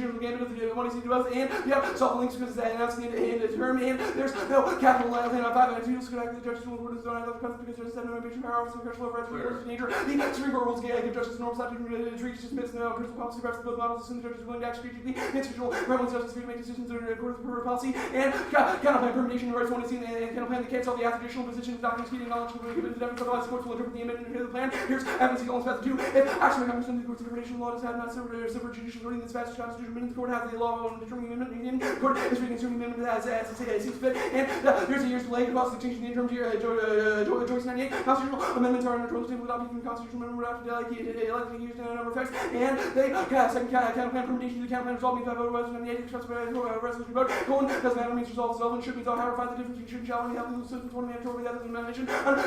of the gamut of the 1AC to both. And you have solving links because it's announced in the term. And there's no capital land on 5 and 2. So the judges will order the zone out of the because there's no ambition power of some crucial rights for the nature. The Supreme Court rules give justice normal statute treats dismiss no principal policy rests both models assume the judges willing to act strategically. Institutional prevalence justice to make decisions that are in accordance with her policy. And cannot plan permutation rights 1AC and cannot plan the case all the after position of doctrines keeping knowledge will be given to them, otherwise the courts will interpret the amendment into the plan. Here's evidence equal path to do. If actually comes from the court's interpretation of the law does have not separate judicial authority in this passage constitution, meaning the court has the law on determining the amendment, the court is reading the amendment as it sees fit, and there's a year's delay to cause the extinction in the interim to Joyce 98. Constitutional amendments are under total table adopted from the constitutional amendment without elected used in a number of effects, and they second counter plan permutation to the counter plan resolving 5 over 98 expressed by resolution vote. Colon does matter means resolve itself and should be however find the difference between should and shall be held in the system for mandatory without the amendment.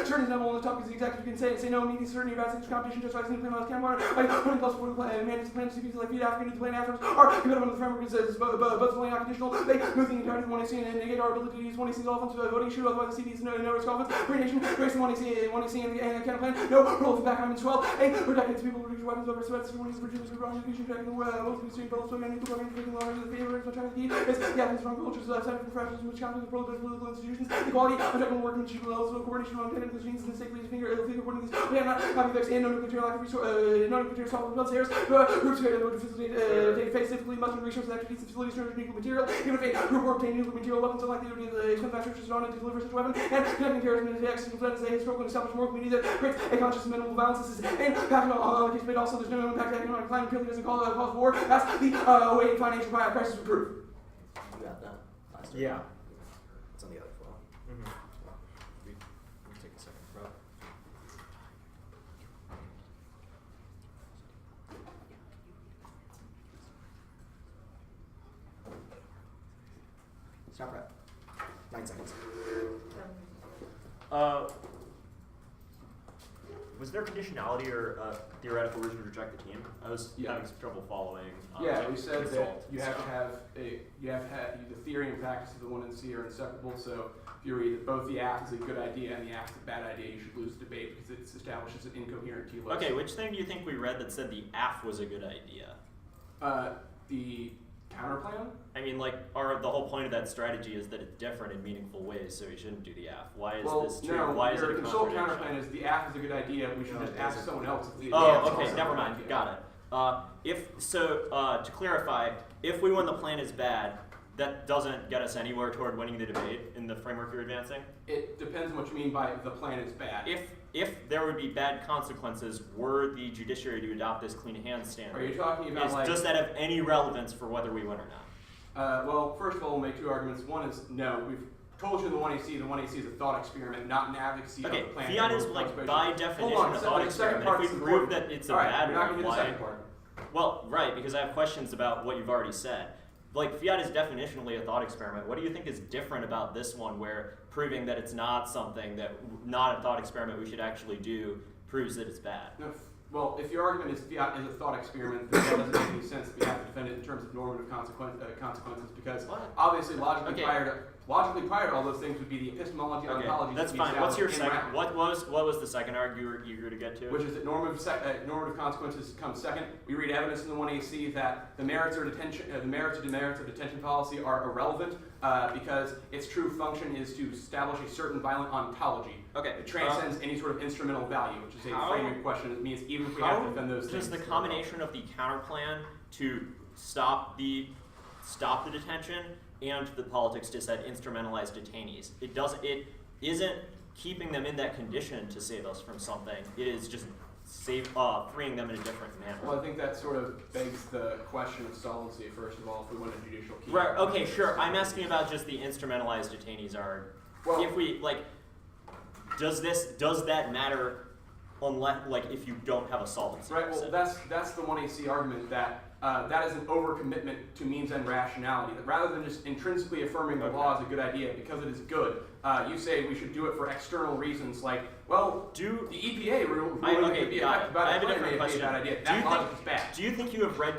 Certain level on the topic is the executive can say no meaning certainty about such competition just like simply about campfire by putting plus for the plan manage the plan to like feed African to the plan afterwards or competitive under the framework is both fully unconditional. They move the entirety of 1AC and negate our ability to use 1AC's offense voting issue, otherwise the CD is no risk offense. Free nation, race the 1AC and the counter plan, no role for background in 12. A protected people who produce weapons over threats, 1AC produces the wrong education, protecting the most constrained both so many people are taking longer the favor of the trying to keep is the evidence from cultures aside from fractions which conflict with political institutions, equality, technical workmanship, also coordination among technical genes and safely fingerboarding these. We have not copy effects and no nuclear lack of resource, no nuclear solvent blood stairs. Groups would facilitate face typically must resources, activities, and facilities to nuclear material. Even if a group will obtain nuclear material weapons, unlikely to be the extent manufacturers on to deliver such a weapon. And connecting terrorism and attacks is a historical and established moral community that creates a conscious and minimal balance. This is and impact on the case made also there's no impact on economic climate killing doesn't cause war. That's the way financial crisis would prove. You got that? Last Yeah. It's on the other file. We'll take a second, bro. Top prep. 9 seconds. 7:52. Was there conditionality or theoretical reason to reject the team? I was having some trouble following. Yeah, we said that result you and have to stuff. have the theory and practice of the 1 and C are inseparable. So if you read that both the AF is a good idea and the AF is a bad idea, you should lose the debate because it establishes an incoherent T list. Okay, which thing do you think we read that said the AF was a good idea? The counterplan. I mean, like, the whole point of that strategy is that it's different in meaningful ways, so we shouldn't do the AF. Why is this true? No, Why is it your a consult contradiction? counterplan is the AF is a good idea. We should No, just it ask isn't. someone else. If the Oh, AF is okay, also never a good mind. idea. Got it. To clarify, if we win the plan is bad, that doesn't get us anywhere toward winning the debate in the framework you're advancing. It depends on what you mean by the plan is bad. If there would be bad consequences were the judiciary to adopt this clean hands standard, Are you talking about does that have any relevance for whether we win or not? Well, first of all, we'll make 2 arguments. One is no. We've told you the 1AC. The 1AC is a thought experiment, not an advocacy Okay, of the plan. fiat is like by definition a thought experiment. If we prove that it's a bad we're not one, gonna do the why? second part. Well, right, because I have questions about what you've already said. Like, fiat is definitionally a thought experiment. What do you think is different about this one where proving that it's not something that, not a thought experiment we should actually do, proves that it's bad? No, well, if your argument is fiat is a thought experiment, then that doesn't make any sense. We have to defend it in terms of normative consequences because What? obviously logically Okay. prior to all those things would be the epistemology Okay, ontology. that's that we fine. What's your established in second? round. What was the second argument you were to get to? Which is that normative consequences come second. We read evidence in the 1AC that the merits or demerits of detention policy are irrelevant because its true function is to establish a certain violent ontology. Okay. It transcends any sort of instrumental value, which is a How- framing question. It means even if we have to defend those things. Does the combination of the counterplan to stop the detention and the politics to said instrumentalize detainees, it isn't keeping them in that condition to save us from something. It is just freeing them in a different manner. Well, I think that sort of begs the question of solvency, first of all, if we want a judicial key. Right, okay, sure. I'm asking about just the instrumentalized detainees are, Well, if we, like, does that matter unless, like, if you don't have a solvency? Right, well, percent? that's the 1AC argument that that is an overcommitment to means and rationality. That rather than just intrinsically affirming the law is a good idea because it is good, you say we should do it for external reasons like, well, the EPA ruling could be affected by the plan may be a bad idea. That logic is bad. Do you think you have read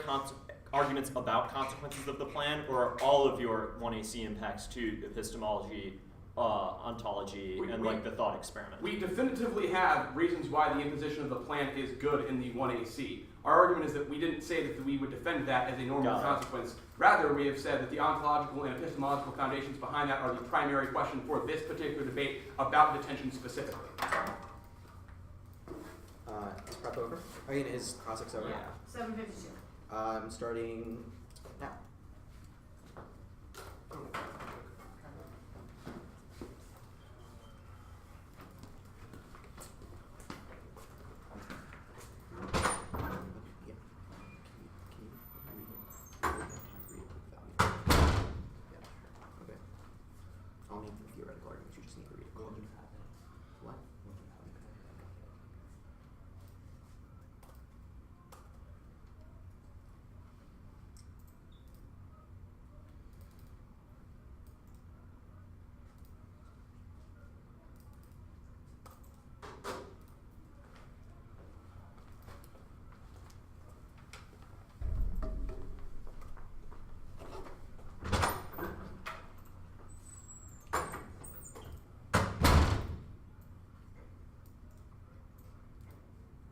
arguments about consequences of the plan, or are all of your 1AC impacts to epistemology, ontology, and like the thought experiment? We definitively have reasons why the imposition of the plan is good in the 1AC. Our argument is that we didn't say that we would defend that as a normal consequence. Rather, we have said that the ontological and epistemological foundations behind that are the primary question for this particular debate about detention specifically. Is prep over? I mean, is cross-ex over? Yeah. 7:52. Starting now. I'll need the theoretical arguments, you just need to read it. What?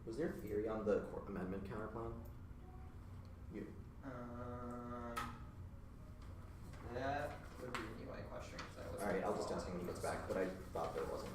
Was there theory on the court amendment counterplan? That would be my question. 'Cause I was Alright, I'll just ask him when he gets back, but I thought there wasn't.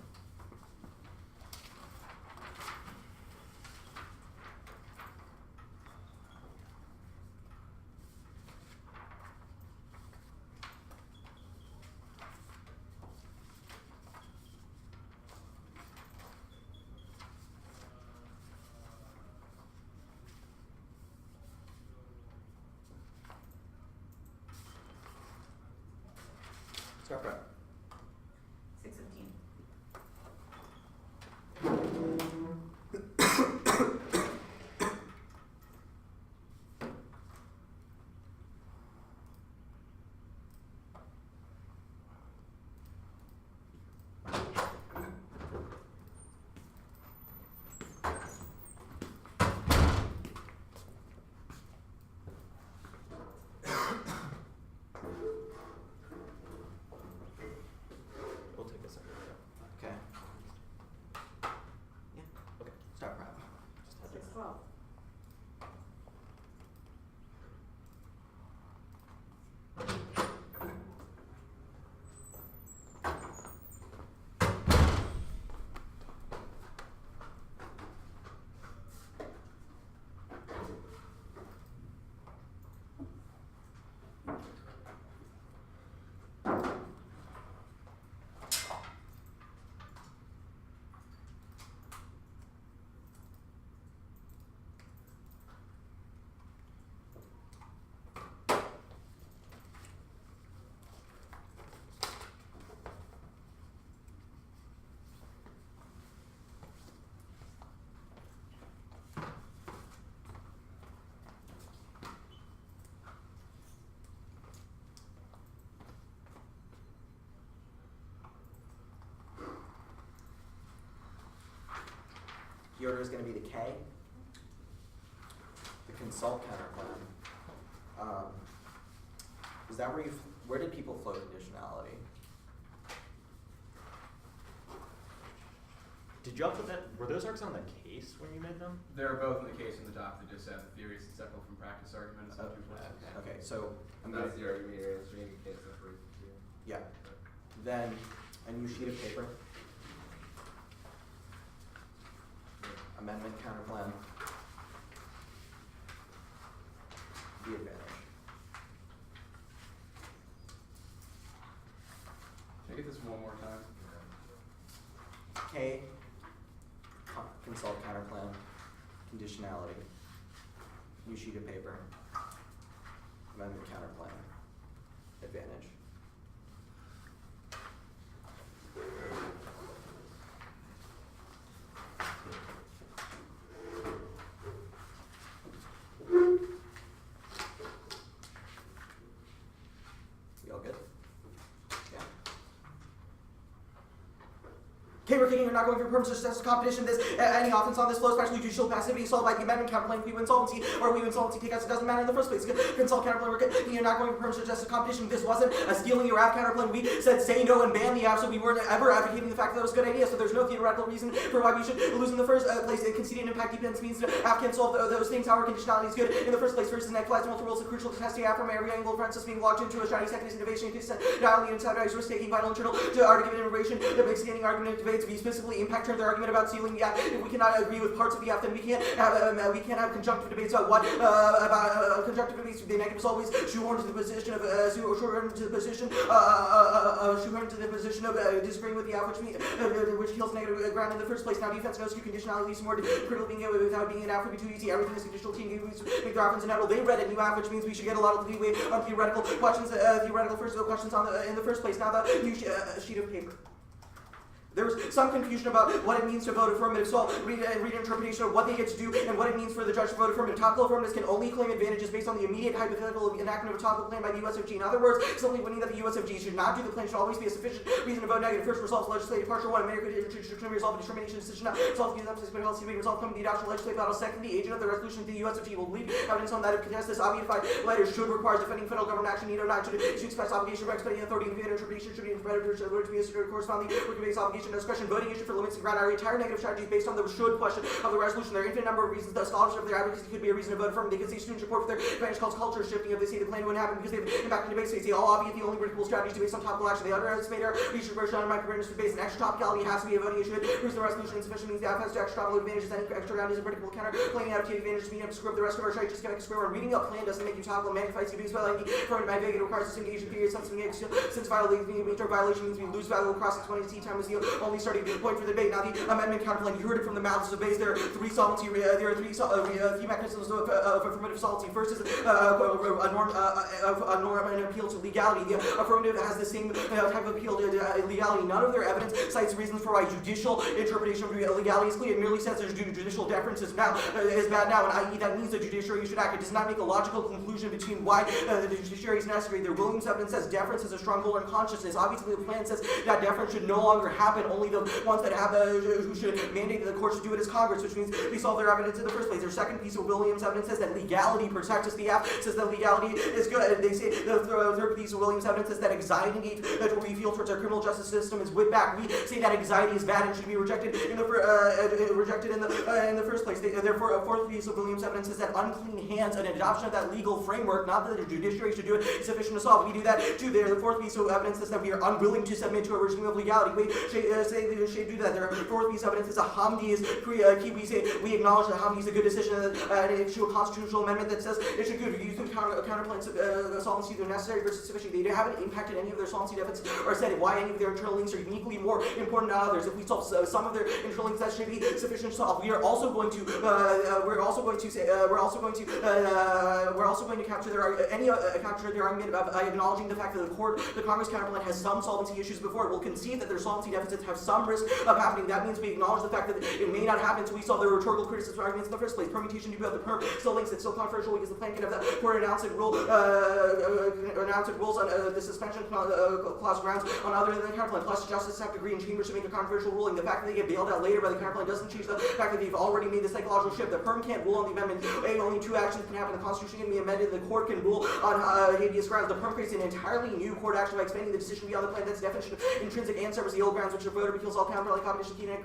order is going to be the K. The consult counterplan. Is that where did people flow conditionality? Did you all put that? Were those arcs on the case when you made them? They're both in the case in the doc that just said the theory is inseparable from practice arguments and two places. Okay, so I'm That's gonna, the argument you're answering in case separates the two. yeah. Then a new sheet of paper. Amendment counterplan. The advantage. Can I get this one more time? K. Consult counterplan. Conditionality. New sheet of paper. Amendment counterplan. Advantage. We all good? Yeah. Okay, we're kidding. We're not going for purposes of competition. This any offense on this flow, especially judicial passivity, solved by the amendment counterclaim. We win insolvency, or we win insolvency take us. It doesn't matter in the first place. Consult counterclaim. We're kidding. You're not going for purposes of justice competition. This wasn't a stealing your app counterclaim. We said say no and ban the app, so we weren't ever advocating the fact that it was a good idea. So there's no theoretical reason for why we should lose in the first place. Conceding impact depends means app can solve those things. However, conditionality is good in the first place. Versus next flights, multiple rules are crucial to testing app from every angle. For instance, being logged into a shiny second is innovation. Dialing and standardized risk taking vital internal to argument innovation. The big standing argument debates. We specifically impact turn their argument about sealing the app. If we cannot agree with parts of the app, then we can't have conjunctive debates about what conjunctive debates. The negative is always shoehorned to the position of disagreeing with the app, which kills negative ground in the first place. Now defense knows you conditionality leads more to critical being able without being an app would be too easy. Everything is conditional. Team make their offense inevitable. They read a new app, which means we should get a lot of leeway on theoretical questions. Theoretical questions in the first place. Now the new sheet of paper. There was some confusion about what it means to vote affirmative, so I'll read an interpretation of what they get to do and what it means for the judge to vote affirmative. Topical affirmatives can only claim advantages based on the immediate hypothetical enactment of a topical claim by the USFG. In other words, simply winning that the USFG should not do the claim should always be a sufficient reason to vote negative. First resolves legislative partial one, American resolve a determination decision not resolve the policy resolve come to the adoption of legislative battle. Second, the agent of the resolution of the USFG will leave evidence on that if contest this obviated letter should require defending federal government action need or not should issue express obligation for expediting authority and interpretation should be interpreted to be a corresponding work-based obligation discretion voting issue for limits and ground. Our entire negative strategy is based on the should question of the resolution. There are infinite number of reasons. The scholarship of their advocacy could be a reason to vote affirmative. They could say student support for their advantage calls culture shifting if they say the plan wouldn't happen because they've impacted debates. They say all obviate the only workable strategy is based on topical action. They underestimate our research version on microawareness based on extra topicality has to be a voting issue. Here's the resolution insufficient means the app has to extra topical advantages. Any extra ground is a predictable counter. Claiming out to advantages meaning up to screw up the rest of our strategy. Just connect square. Reading a plan doesn't make you topical. Magnifies you because violating affirmative by it requires us to engage in period something since violation means we lose value across the 20 time is the only starting point for the debate. Now the amendment counterplan, you heard it from the mouths of base. There are three solvency. There are three mechanisms of affirmative solvency. First is a norm and appeal to legality. The affirmative has the same type of appeal to legality. None of their evidence cites reasons for why judicial interpretation of legality is clear. It merely says there's judicial deference is bad now, and i.e. that means the judiciary should act. It does not make a logical conclusion between why the judiciary is necessary. Their Williams evidence says deference is a stronghold on consciousness. Obviously, the plan says that deference should no longer happen. Only the ones that have who should mandate that the court should do it as Congress, which means they solve their evidence in the first place. Their second piece of Williams evidence says that legality protects us. The app says that legality is good. They say the third piece of Williams evidence says that anxiety that we feel towards our criminal justice system is whipped back. We say that anxiety is bad and should be rejected in the first place. Therefore, a fourth piece of Williams evidence is that unclean hands and adoption of that legal framework, not that the judiciary should do it, is sufficient to solve. We do that too. The fourth piece of evidence is that we are unwilling to submit to a regime of legality. We say they should do that. Their fourth piece of evidence is a Hamdi is key. We say we acknowledge that Hamdi is a good decision and issue a constitutional amendment that says it should use the counterplans of solvency they're necessary versus sufficient. They haven't impacted any of their solvency deficits or said why any of their internal links are uniquely more important than others. If we solve some of their internal links, that should be sufficient to solve. We are also going to capture their argument by acknowledging the fact that the Congress counterplan has some solvency issues before it will concede that their solvency deficits it have some risk of happening. That means we acknowledge the fact that it may not happen until we solve the rhetorical criticism arguments in the first place. Permutation due to the perm still links it, still controversial because the plan can have the court announced rules on the suspension clause grounds on other than the counterplan. Plus, justices have to agree in chambers to make a controversial ruling. The fact that they get bailed out later by the counterplan doesn't change the fact that they've already made the psychological shift. The perm can't rule on the amendment. Only two actions can happen. The Constitution can be amended. The court can rule on habeas grounds. The perm creates an entirely new court action by expanding the decision beyond the plan. That's definition of intrinsic and serves the old grounds, which the voter appeals all counter like competition key to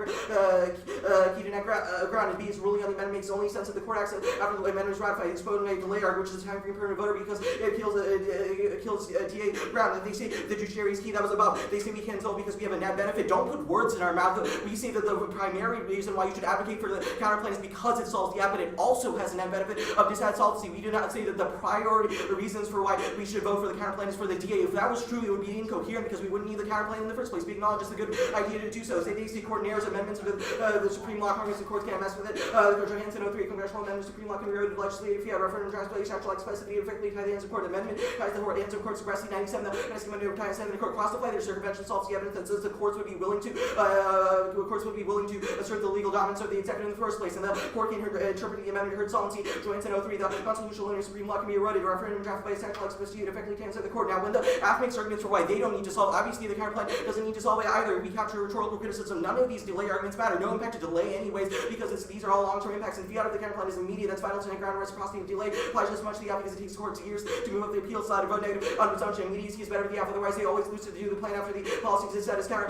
ground. And B is ruling on the amendment makes only sense if the court acts after the amendment is ratified. It's supposed to delay which is a time frame permanent voter because it kills DA ground. And they say the judiciary is key. That was above. They say we can't solve because we have a net benefit. Don't put words in our mouth. We say that the primary reason why you should advocate for the counterplan is because it solves the app, but it also has a net benefit of dissolvency. We do not say that the priority reasons for why we should vote for the counterplan is for the DA. If that was true, it would be incoherent because we wouldn't need the counterplan in the first place. We acknowledge it's a good idea to do so. Say the state court narrows amendments to the Supreme Law. Congress and courts can't mess with it. Johansson 03 congressional amendments to Supreme Law can be eroded legislative fiat. Referendum transplantation actual explicitly effectively tie the hands of court. Amendment ties the hands of court expressly 97. The Mexican amendment ties the court cross the fly. Their circumvention solves the evidence that says the courts would be willing to assert the legal dominance of the executive in the first place. And the court can interpret the amendment heard solvency. Johansson 03 the constitutional limit of Supreme Law can be eroded. Referendum drafted by a central explicitly effectively ties the court. Now when the AF makes arguments for why they don't need to solve, obviously the counterplan doesn't need to solve it either. We capture rhetorical criticism. None of these delay arguments matter. No impact to delay anyways because these are all long-term impacts. And fiat of the counterplan is immediate. That's vital to the ground reciprocity of delay. Applies just as much to the app because it takes courts years to move up the appeal side of vote negative on presumption. Immediacy is better for the app. Otherwise, they always lose to do the plan after the policy is set as counter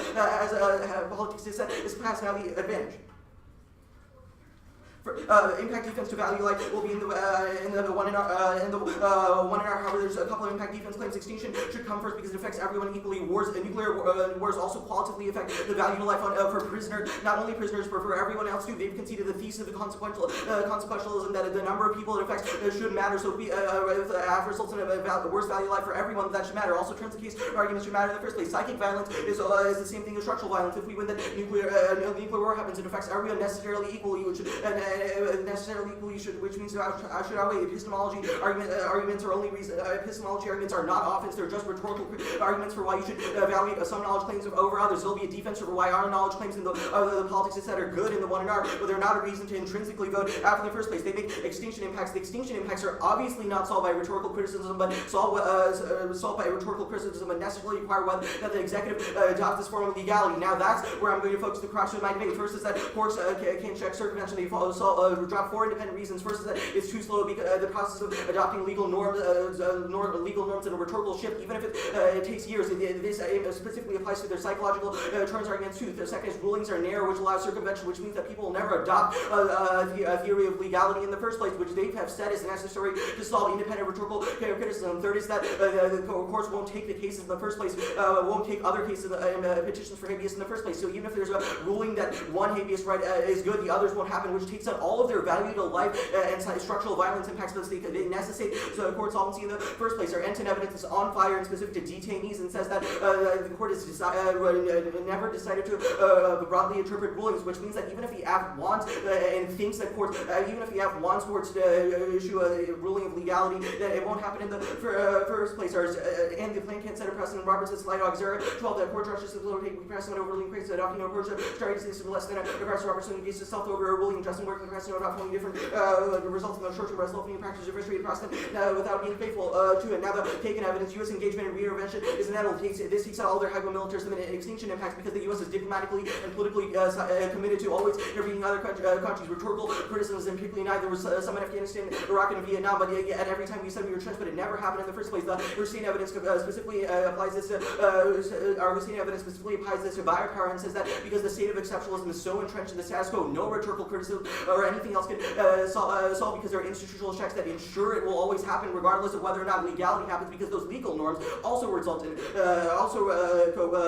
politics is set is passed. Now the advantage. Impact defense to value life will be in the one in our however there's a couple of impact defense claims. Extinction should come first because it affects everyone equally. Nuclear wars also qualitatively affect the value of life for prisoners, not only prisoners but for everyone else too. They've conceded the thesis of the consequentialism that the number of people it affects should matter. So if results in the worst value of life for everyone, that should matter. Also turns the case arguments should matter in the first place. Psychic violence is the same thing as structural violence. If we win the nuclear war happens, it affects everyone necessarily equally, which which means should outweigh epistemology arguments are only reason. Epistemology arguments are not offense; they're just rhetorical arguments for why you should evaluate some knowledge claims over others. There'll be a defense for why our knowledge claims in the politics etc. are good in the one and R, but they're not a reason to intrinsically vote after the first place. They make extinction impacts. The extinction impacts are obviously not solved by rhetorical criticism, but solved by rhetorical criticism, and necessarily require that the executive adopt this form of legality. Now that's where I'm going to focus the crux of my debate. First is that courts can't check circumvention. They drop four independent reasons. First is that it's too slow because the process of adopting legal norms and a rhetorical shift, even if it takes years. This specifically applies to their psychological turns arguments too. The second is rulings are narrow, which allows circumvention, which means that people will never adopt a theory of legality in the first place, which they have said is necessary to solve independent rhetorical criticism. Third is that the courts won't take the cases in the first place, won't take other cases petitions for habeas in the first place. So even if there's a ruling that one habeas right is good, the others won't happen, which takes out all of their value to life and structural violence impacts that they necessitate so the court solvency in the first place. Our Enton evidence is on fire and specific to detainees and says that the court has never decided to broadly interpret rulings, which means that even if the app wants and thinks that courts, even if the app wants courts to issue a ruling of legality, that it won't happen in the first place. And the plan can't set a precedent. Roberts says Slidog 012 that court justices will take precedent over ruling crazy adopting no approach starting to system less than a Professor Robertson against self over a ruling Justin working precedent adopting different results in the short-term self-limiting practice of frustrated precedent without being faithful to it. Now the taken evidence, U.S. engagement in reintervention is inevitable. This takes out all their hypo-militarism and extinction impacts because the U.S. is diplomatically and politically committed to always intervening other countries. Rhetorical criticisms in particularly neither was some in Afghanistan, Iraq, and Vietnam, but yet every time we said we were trenched, but it never happened in the first place. The Hussein evidence specifically applies this to our Hussein evidence specifically applies this to biopower and says that because the state of exceptionalism is so entrenched in the status quo, no rhetorical criticism or anything else can solve because there are institutional checks that ensure it will always happen regardless of whether or not legality happens, because those legal norms also result in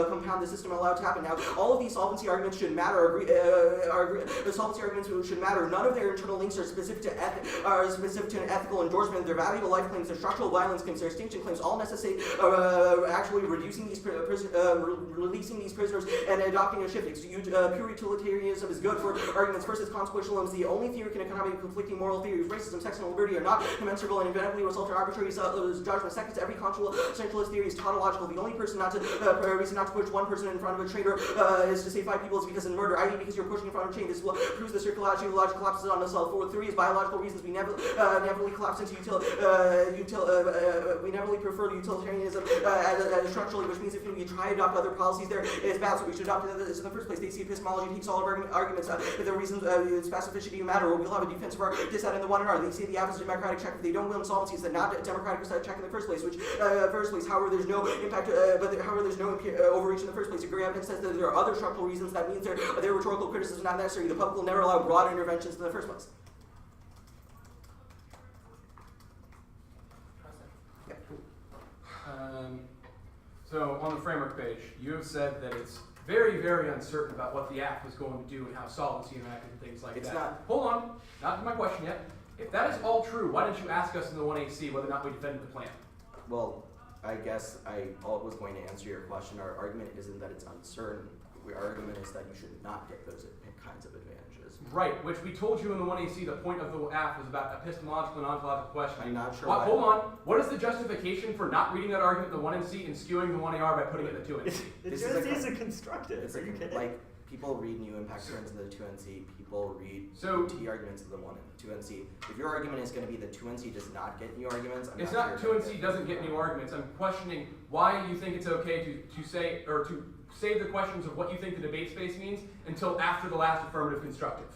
compound the system allowed to happen. Now all of these solvency arguments should matter. The solvency arguments should matter. None of their internal links are specific to an ethical endorsement. Their value to life claims, their structural violence claims, their extinction claims all necessitate actually releasing these prisoners and adopting a shift. Pure utilitarianism is good for arguments. First is consequentialism. the only theory can accommodate conflicting moral theories. Racism, sex, and liberty are not commensurable and inevitably result in arbitrary judgment. Second, every consequentialist theory is tautological. The only reason not to push one person in front of a train is to save 5 people is because in murder, i.e. because you're pushing in front of a chain. This proves the circularity of logic collapses on itself. Fourth, 3 is biological reasons. We inevitably collapse into we inevitably prefer utilitarianism as structurally, which means if we try to adopt other policies there, it's bad, so we should adopt this in the first place. They see epistemology takes all of our arguments, the reasons specificity matter, or we'll have a defense of our dissent in the one and R. They say the app is a democratic check if they don't will insolvency is that not a democratic check in the first place, however there's no impact, however there's no overreach in the first place. If great evidence says that there are other structural reasons, that means their rhetorical criticism is not necessary. The public will never allow broad interventions in the first place. So on the framework page, you have said that it's very, very uncertain about what the act is going to do and how solvency interacts and things like It's that. not. Hold on, not to my question yet. If that is all true, why didn't you ask us in the 1AC whether or not we defended the plan? Well, I guess I was going to answer your question. Our argument isn't that it's uncertain. Our argument is that you should not get those kinds of advantages. Right, which we told you in the 1AC the point of the app was about epistemological and ontological questioning. I'm not sure What, why. hold on, what is the justification for not reading that argument in the 1NC and skewing the 1AR by putting it in the 2NC? The This 2NC is is a constructive. It's Are you kidding? like people read new impact terms in the 2NC, people read So- T arguments in the 2NC. If your argument is going to be the 2NC does not get new arguments, I'm It's not not sure 2NC doesn't get new arguments. I'm questioning why you think it's okay to say, or to save the questions of what you think the debate space means until after the last affirmative constructive.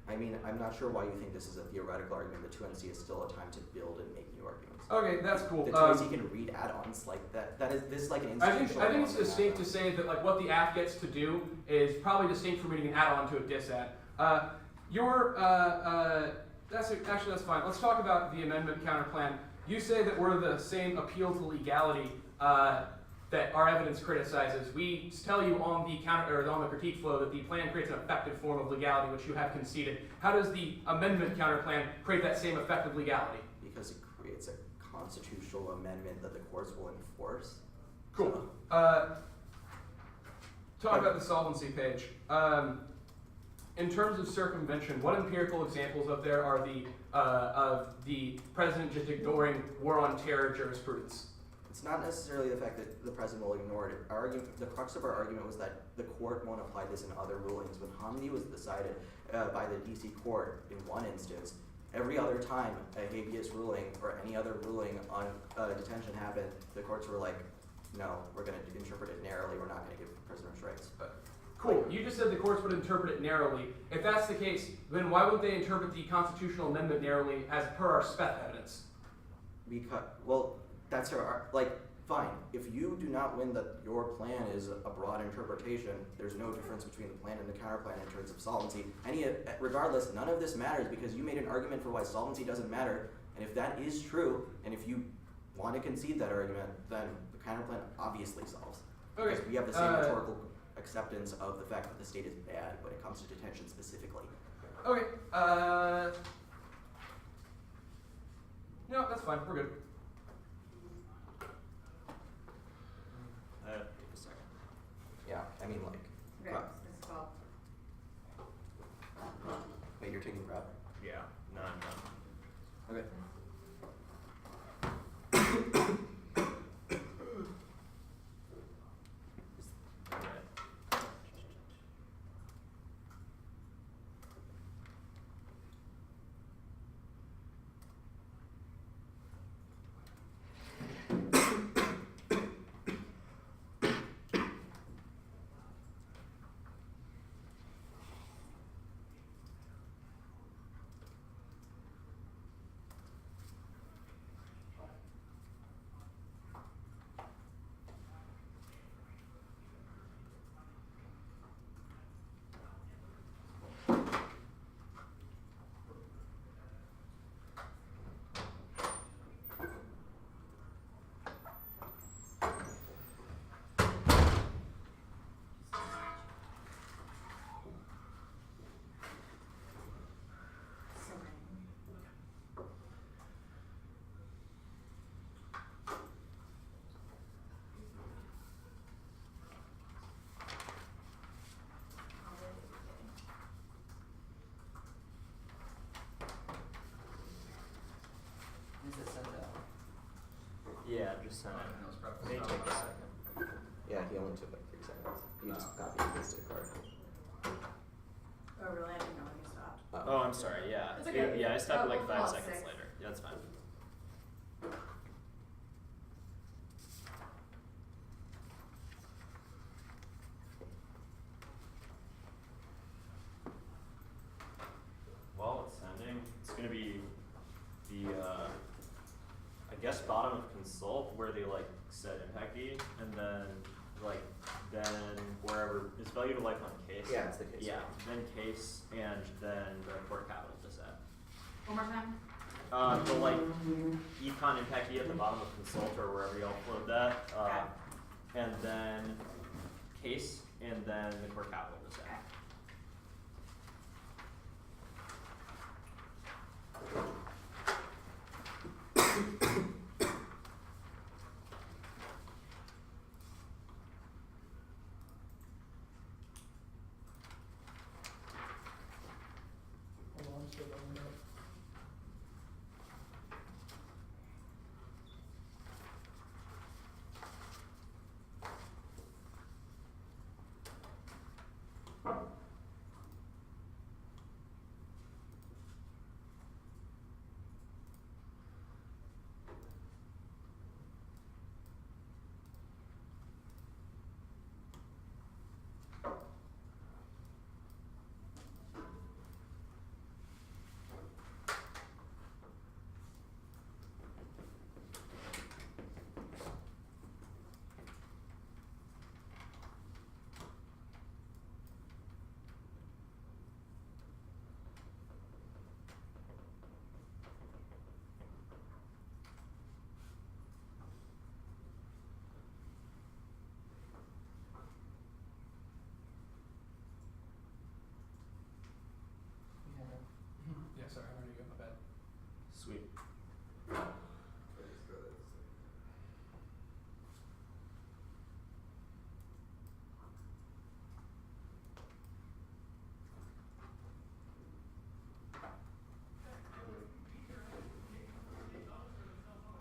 I mean, I'm not sure why you think this is a theoretical argument. The 2NC is still a time to build and make new arguments. Okay, that's cool. The 2NC can read add-ons like that. This is like an I institutional. think it's distinct to say that like what the app gets to do is probably distinct from reading an add-on to a dis-add. That's fine. Let's talk about the amendment counterplan. You say that we're the same appeal to legality that our evidence criticizes. We tell you on the critique flow that the plan creates an effective form of legality, which you have conceded. How does the amendment counterplan create that same effective legality? Because it creates a constitutional amendment that the courts will enforce. Cool. Talk about the solvency page. In terms of circumvention, what empirical examples of there are of the president just ignoring war on terror jurisprudence? It's not necessarily the fact that the president will ignore it. The crux of our argument was that the court won't apply this in other rulings. When Hamdi was decided by the DC court in one instance, every other time a habeas ruling or any other ruling on detention happened, the courts were like, no, we're going to interpret it narrowly. We're not going to give prisoners rights. Cool. You just said the courts would interpret it narrowly. If that's the case, then why would they interpret the constitutional amendment narrowly as per our spec evidence? Because, well, that's fine. If you do not win that your plan is a broad interpretation, there's no difference between the plan and the counterplan in terms of solvency. Regardless, none of this matters because you made an argument for why solvency doesn't matter. And if that is true, and if you want to concede that argument, then the counterplan obviously solves. Okay. Because we have the same rhetorical acceptance of the fact that the state is bad when it comes to detention specifically. Okay. No, that's fine. We're good. A second. Yeah, I mean like. Okay, this is called. Wait, you're taking prep? Yeah. No, I'm not. Okay. Yeah, just send That it. was probably May not take a bad. second. Yeah, he only took like 3 seconds. You just Oh. copied and pasted a card. Oh, really? I didn't know when you stopped. Oh, I'm sorry. Yeah. It's okay. Yeah, I stopped like We'll 5 call it seconds 6. later. Yeah, that's fine. While it's sending, it's gonna be the I guess bottom of consult where they like set impact D, and then wherever is value to life on case. Yeah, it's the case. Yeah, then case, and then the core capital to set. One more time? The like econ impact D at the bottom of consult or wherever y'all upload that, and then case, and then the core capital to set. Hold on, still going up. Yeah, sorry, I'm ready to go. My bad. Sweet.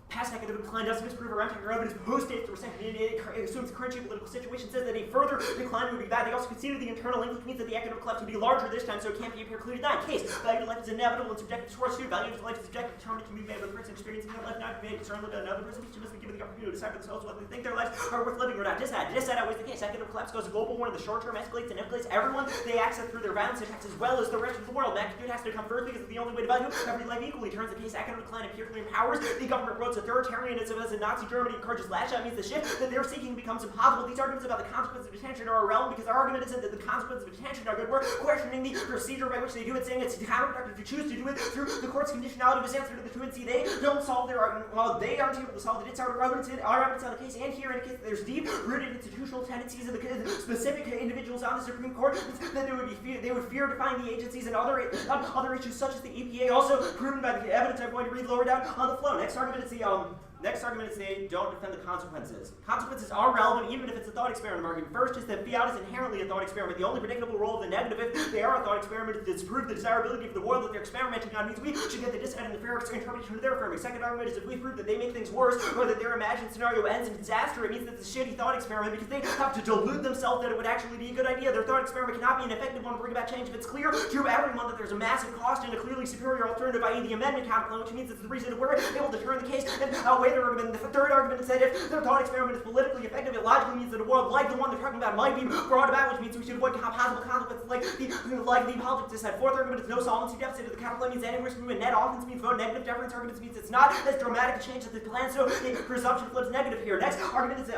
Past negative decline doesn't disprove or empty evidence post-state through second it assumes the current geopolitical situation says that a further decline would be bad. They also conceded the internal link, which means that the economic collapse would be larger this time, so it can't be precluded. That case, value to life is inevitable and subjective to source. Value to life is subjective, determined, can be made by the person experiencing their life, not be made concerned with another person. Each must be given the opportunity to decide for themselves whether they think their lives are worth living or not. This outweighs the case. Economic collapse goes to global war in the short term, escalates and escalates everyone they access through their violence impacts as well as the rest of the world. Magnitude has to come first because it's the only way to value every life equally. Turns the case economic decline empirically empowers the government roads authoritarianism as in Nazi Germany encourages lash-out means the shift that they're seeking becomes impossible. These arguments about the consequences of detention are irrelevant because our argument isn't that the consequences of detention are good. We're questioning the procedure by which they do it, saying it's counterproductive to choose to do it through the court's conditionality was answer to the truancy. They don't solve their argument. Well, they aren't able to solve it. It's our arguments on the case, and here indicates that there's deep-rooted institutional tendencies of the specific individuals on the Supreme Court that they would fear to find the agencies and other issues such as the EPA, also proven by the evidence I'm going to read lower down on the flow. Next argument is they don't defend the consequences. Consequences are relevant even if it's a thought experiment argument. First is that fiat is inherently a thought experiment. The only predictable role of the negative, if they are a thought experiment, is to disprove the desirability of the world that they're experimenting on means we should get the dissent and the fair interpretation of their affirming. Second argument is if we prove that they make things worse or that their imagined scenario ends in disaster, it means that it's a shitty thought experiment because they have to delude themselves that it would actually be a good idea. Their thought experiment cannot be an effective one to bring about change if it's clear to everyone that there's a massive cost and a clearly superior alternative, i.e. the amendment counterclaim, which means it's the reason that we're able to turn the case and outweigh their argument. The third argument is that if their thought experiment is politically effective, it logically means that a world like the one they're talking about might be brought about, which means we should avoid possible consequences like the politics decide. Fourth argument is no solvency deficit. If the counterclaim means any risk movement net offense means vote negative deference arguments means it's not as dramatic a change as the plan, so the presumption flips negative here. Next argument is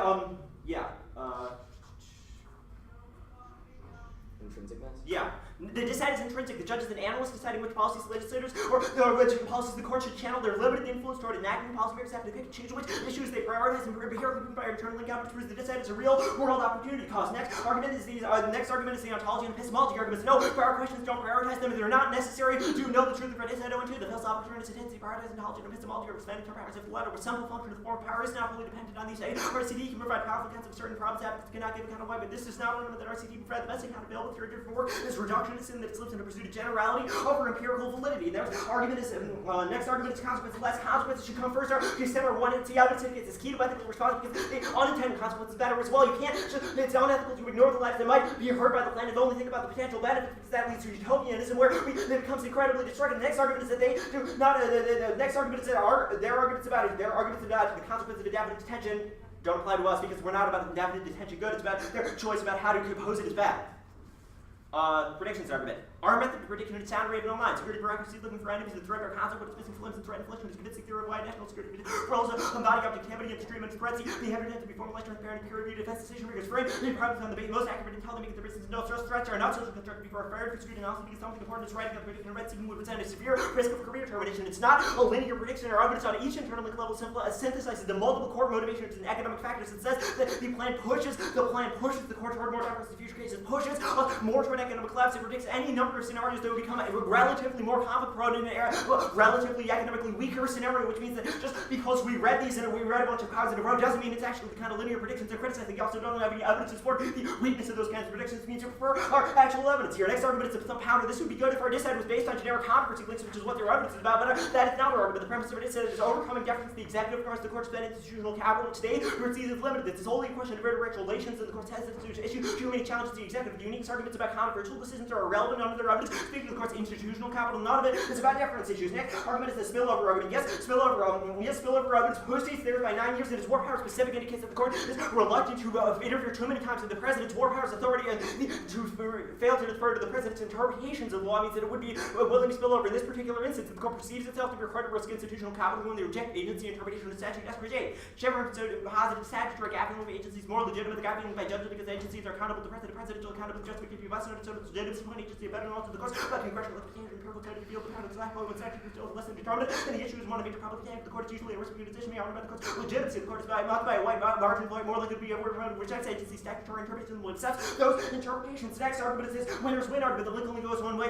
Intrinsicness? yeah. The dissent is intrinsic. The judge is an analyst deciding which policies legislators or which policies the court should channel. Their limited influence toward enacting policymakers have to pick and choose which issues they prioritize and empirically prove by internal link out, which proves the dissent is a real world opportunity cost. Next argument is the ontology and epistemology arguments. No, prior questions don't prioritize them. They're not necessary to know the truth of dissent. The philosophical turn is a tendency to prioritize ontology and epistemology or expanding term powers if the latter with some function of the form of power is not fully dependent on these. RCD can provide powerful accounts of certain problems applicants cannot give account of why, but this does not limit that RCD can provide the best account available through a different work. This reduction functionist in that it slips into pursuit of generality over empirical validity. Their argument is, next argument is consequences. Less consequences should come first. Similar one entity evidence indicates it's key to ethically responsible because the unintended consequences matter as well. You can't just, it's unethical to ignore the lives that might be hurt by the planet and only think about the potential benefits because that leads to utopianism where it becomes incredibly destructive. The next argument is that they do not, the next argument is that their arguments about the consequences of indefinite detention don't apply to us because we're not about indefinite detention good. It's about their choice about how to compose it as bad. Predictions argument. Our method of prediction is sound raven online. Security bureaucracy looking for enemies that threat our concept, but it's missing flames and threat inflation is convincing theory of why national security roles of embody objectivity and extreme and spreads the evidence to be formalized, transparent, and peer-reviewed defense decision makers frame the problems on the most accurate and tell them make the business no threats are not social constructed before fair for scrutiny and also because something important is writing a prediction of red seeking would present a severe risk of career termination. It's not a linear prediction or evidence on each internal link level synthesizes the multiple core motivations and economic factors. It says that the plan pushes the core toward more diverse in future cases, pushes more toward economic collapse. It predicts any number of scenarios that would become a relatively more conflict prone in an era, relatively economically weaker scenario, which means that just because we read these and we read a bunch of clouds in a row doesn't mean it's actually the kind of linear predictions they're criticizing. They also don't have any evidence to support the weakness of those kinds of predictions. It means you prefer our actual evidence here. Next argument is some powder. This would be good if our dissent was based on generic controversy links, which is what their evidence is about, but that is not our argument. The premise of it is overcoming deference to the executive across the court's spend institutional capital today, where it's easily limited. This is only a question of direct relations, and the court's hesitancy to issue too many challenges to the executive. The unique arguments about controversial decisions are irrelevant under their evidence. Speaking of the court's institutional capital, none of it is about deference issues. Next argument is the spillover argument. Yes, spillover arguments postdates there by 9 years. It is war power specific, indicates that the court is reluctant to interfere too many times in the president's war powers authority and to fail to defer to the president's interpretations of the law means that it would be willing to spill over. In this particular instance, the court perceives itself to be required to risk institutional capital when they reject agency interpretation of the statute as created. Whichever positive statutory gap filling of agencies is more legitimate. The gap filling by judges because agencies are accountable to the presidential accountability justification of us and so it's legitimacy when agency better known to the courts. But congressional empirical code to feel the kind of slack when statute is still less than determined, and the issue is one of major public opinion. The court is usually a risk of your decision. May honor by the court's legitimacy. The court is not by a white margin, more likely to be a word around rejects agency statutory interpretation will accept those interpretations. Next argument is this winners win argument. The link only goes one way.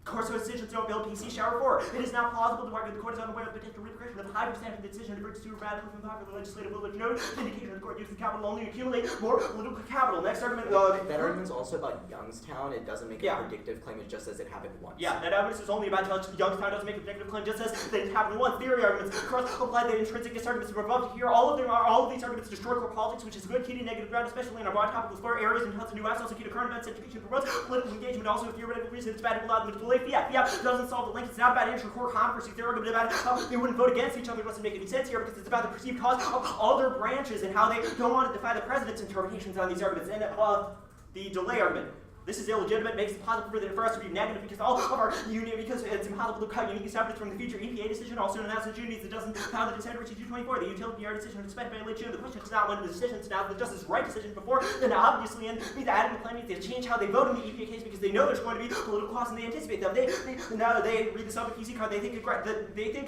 Court's decisions don't build PC shower 4. It is not plausible to argue the court is unaware of the potential repercussion of high percentage of the decision to bring to radical from popular legislative will, which no indication the court uses capital only to accumulate more political capital. Next argument. That argument's also about Youngstown. It doesn't make a predictive claim. It just says it happened once. Yeah, that evidence is only about Youngstown. Doesn't make a predictive claim. Just says that it happened once. Theory arguments. Cross apply the intrinsic arguments are above here. All of these arguments destroy core politics, which is good key to negative ground, especially in our broad topical explore areas and tons of new apps. Also key to current events. Education promotes political engagement. Also a theoretical reason it's bad to allow them to believe. Yeah. Doesn't solve the link. It's not about intra-core controversy. They're argument about how they wouldn't vote against each other. It doesn't make any sense here because it's about the perceived cause of other branches and how they don't want to defy the president's interpretations on these arguments. And the delay argument. This is illegitimate, makes it possible for us to be negative because all of our union, because it's impossible to cut unique establishments from the future EPA decision, also announced in June, needs it doesn't found the dissent reaching 224. The utility PR decision was expected by late June. The question is not when the decision is now the justice right decision before, then obviously, and the added plan means they change how they vote in the EPA case because they know there's going to be political costs and they anticipate them. Now they read the Summit PC card, they think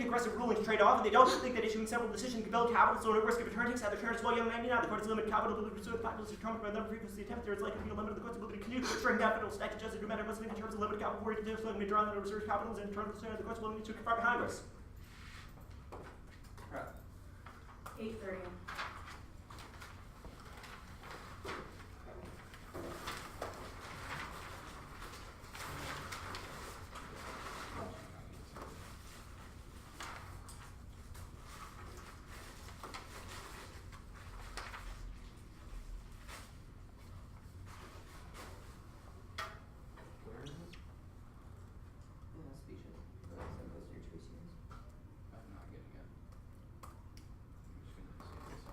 aggressive rulings trade off, and they don't think that issuing several decisions can build capital, so no risk of return takes out the returns. Well, young man, the court is limited capital to pursue the populace determined by the number of frequency attempts. There is likely to be a limit of the court's ability to continue string down federal statute justice no matter what's in terms of limited capital where you can do be drawn on the reserve capitals and in terms of the court's willing to confront Congress. 8:30. I'm not getting it. I'm just gonna say this.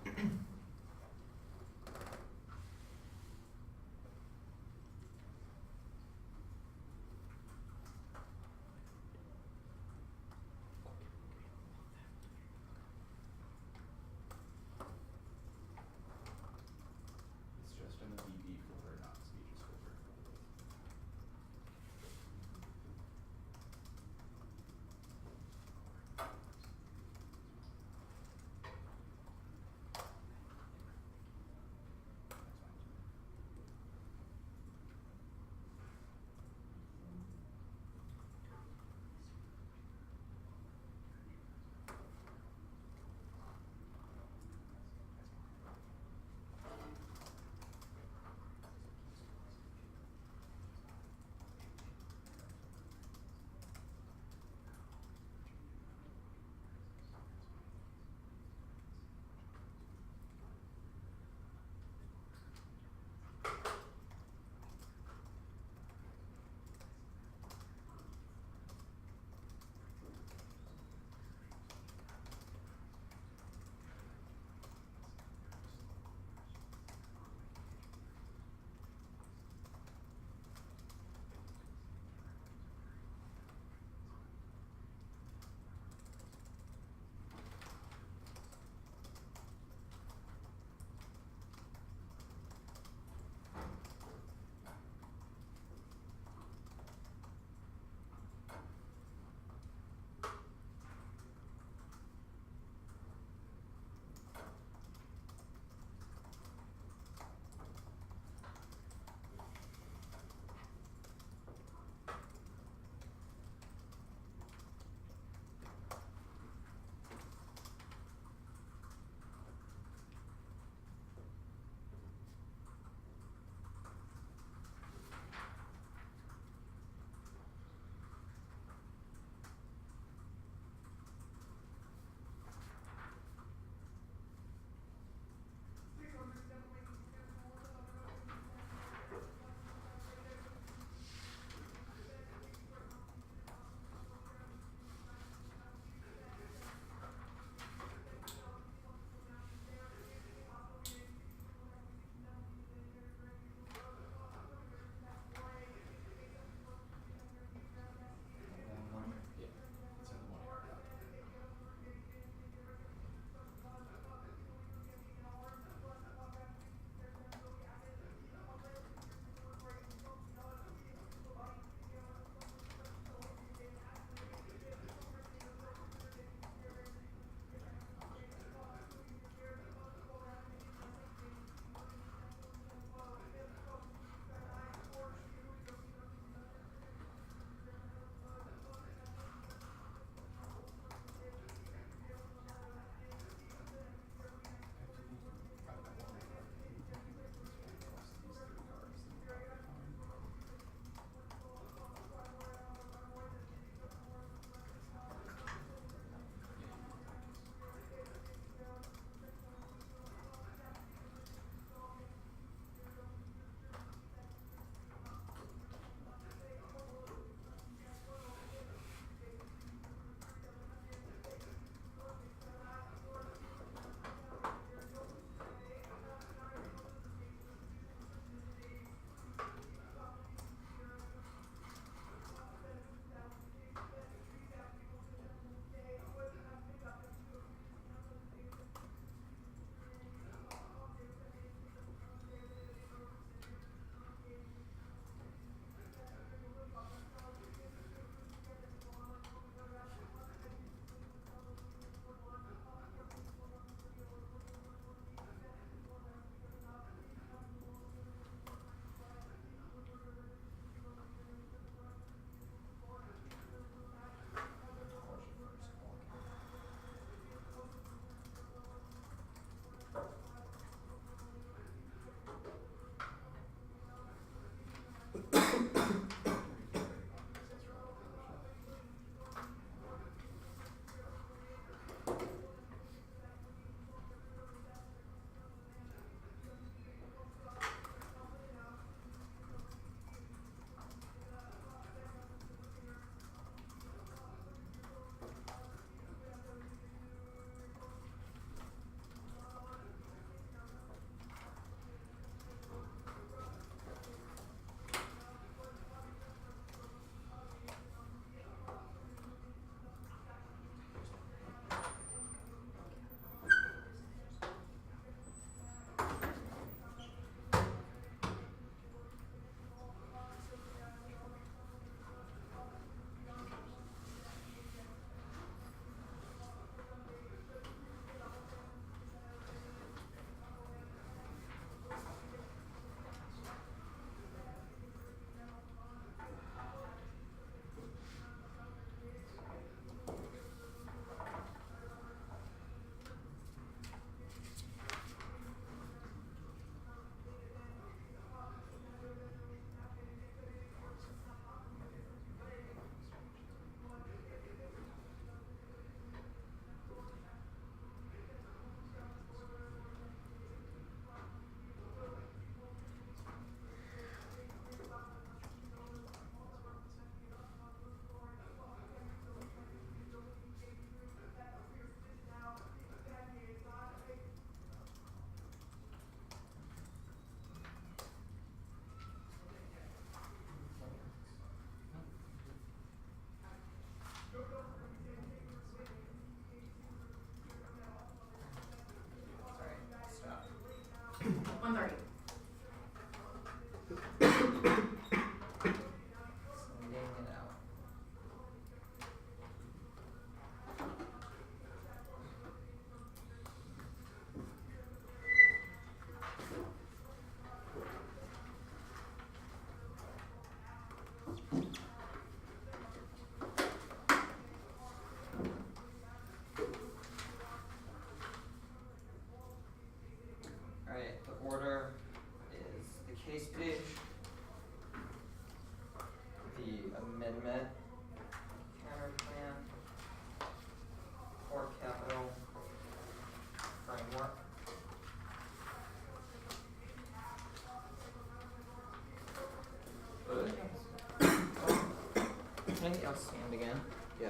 else scanned again? Yeah.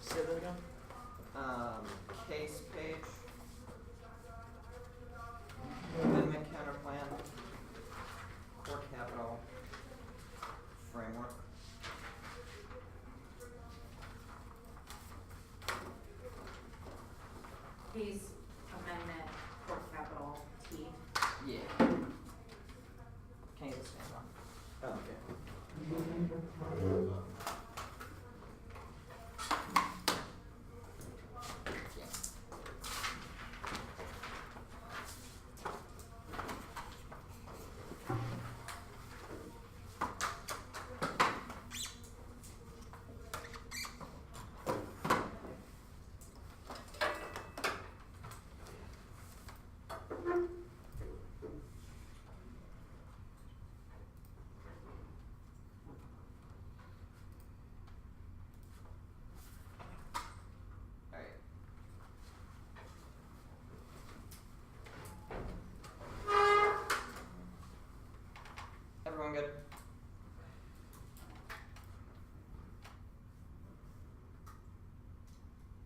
Say that again? Case page. Amendment counterplan. Core capital. Framework. Case amendment, court capital T. Yeah. Can you just stand on? Oh, okay. Yeah. Alright. Everyone good?